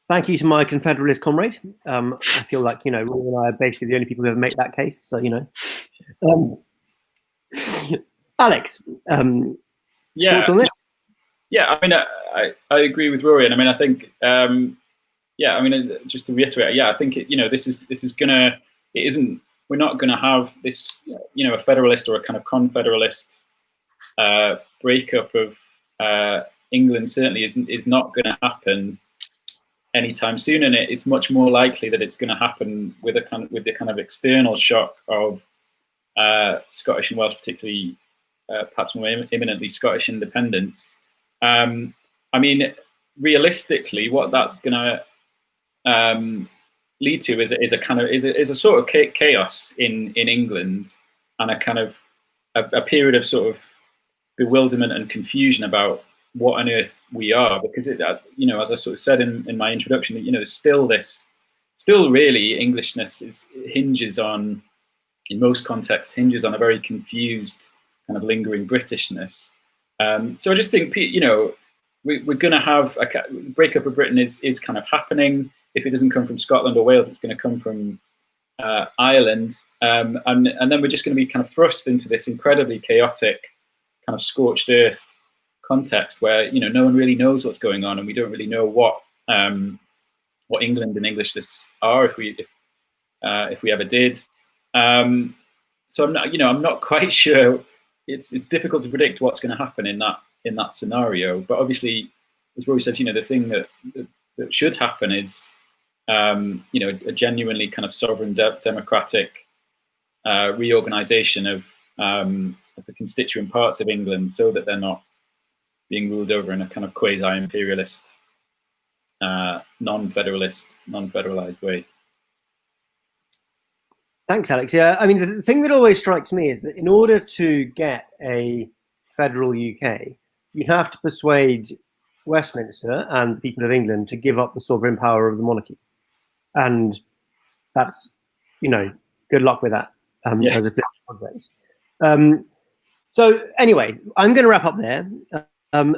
Thank you to my confederalist comrade. I feel like, Rory and I are basically the only people who ever make that case. So, Alex, thoughts on this? Yeah, I mean, I agree with Rory, and I mean, I think, just to reiterate, I think we're not gonna have this, a federalist or a kind of confederalist breakup of England. Certainly is not going to happen anytime soon, and it's much more likely that it's going to happen with the kind of external shock of Scottish and Welsh, particularly perhaps more imminently Scottish independence. I mean, realistically, what that's going to lead to is a sort of chaos in England, and a kind of a period of sort of bewilderment and confusion about what on earth we are, because as I sort of said in my introduction, there's still this still really Englishness hinges on, in most contexts, hinges on a very confused kind of lingering Britishness. So I just think, we're going to have a breakup of Britain is kind of happening. If it doesn't come from Scotland or Wales, it's going to come from Ireland, and then we're just going to be kind of thrust into this incredibly chaotic, kind of scorched earth context where no one really knows what's going on, and we don't really know what England and Englishness are if we ever did. So I'm not quite sure. It's difficult to predict what's going to happen in that scenario. But obviously, as Rory says, the thing that should happen is a genuinely kind of sovereign democratic reorganization of the constituent parts of England, so that they're not being ruled over in a kind of quasi-imperialist, non-federalized way. Thanks, Alex. Yeah, I mean, the thing that always strikes me is that in order to get a federal UK, you'd have to persuade Westminster and the people of England to give up the sovereign power of the monarchy. And that's, good luck with that as a political project. So anyway, I'm going to wrap up there.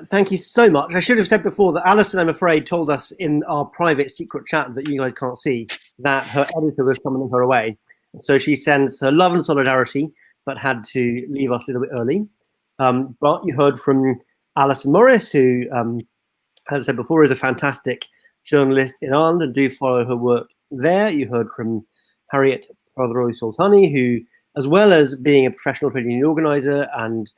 Thank you so much. I should have said before that Alison, I'm afraid, told us in our private secret chat that you guys can't see that her editor was summoning her away. So she sends her love and solidarity, but had to leave us a little bit early. But you heard from Alison Morris, who, as I said before, is a fantastic journalist in Ireland, and do follow her work there. You heard from Harriet Prodroy-Soltani, who, as well as being a professional trade union organizer and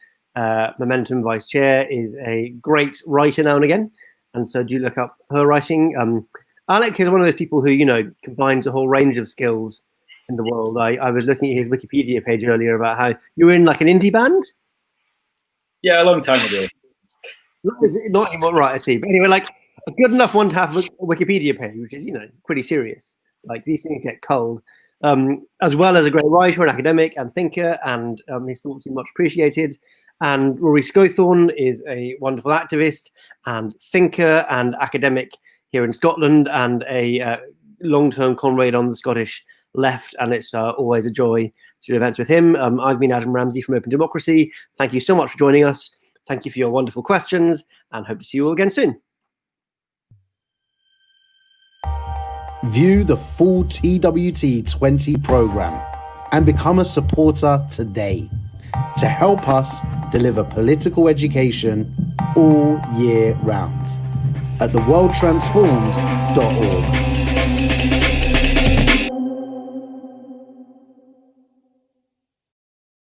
Momentum vice chair, is a great writer now and again. And so do look up her writing. Alec is one of those people who, combines a whole range of skills in the world. I was looking at his Wikipedia page earlier about how you were in like an indie band. Yeah, a long time ago. Not anymore, right? I see. But anyway, like a good enough one to have a Wikipedia page, which is pretty serious. Like these things get cold. As well as a great writer and academic and thinker, and his thoughts are much appreciated. And Rory Scothorne is a wonderful activist and thinker and academic here in Scotland, and a long-term comrade on the Scottish left, and it's always a joy to do events with him. I've been Adam Ramsey from Open Democracy. Thank you so much for joining us. Thank you for your wonderful questions, and hope to see you all again soon. View the full TWT20 program and become a supporter today to help us deliver political education all year round at theworldtransformed.org.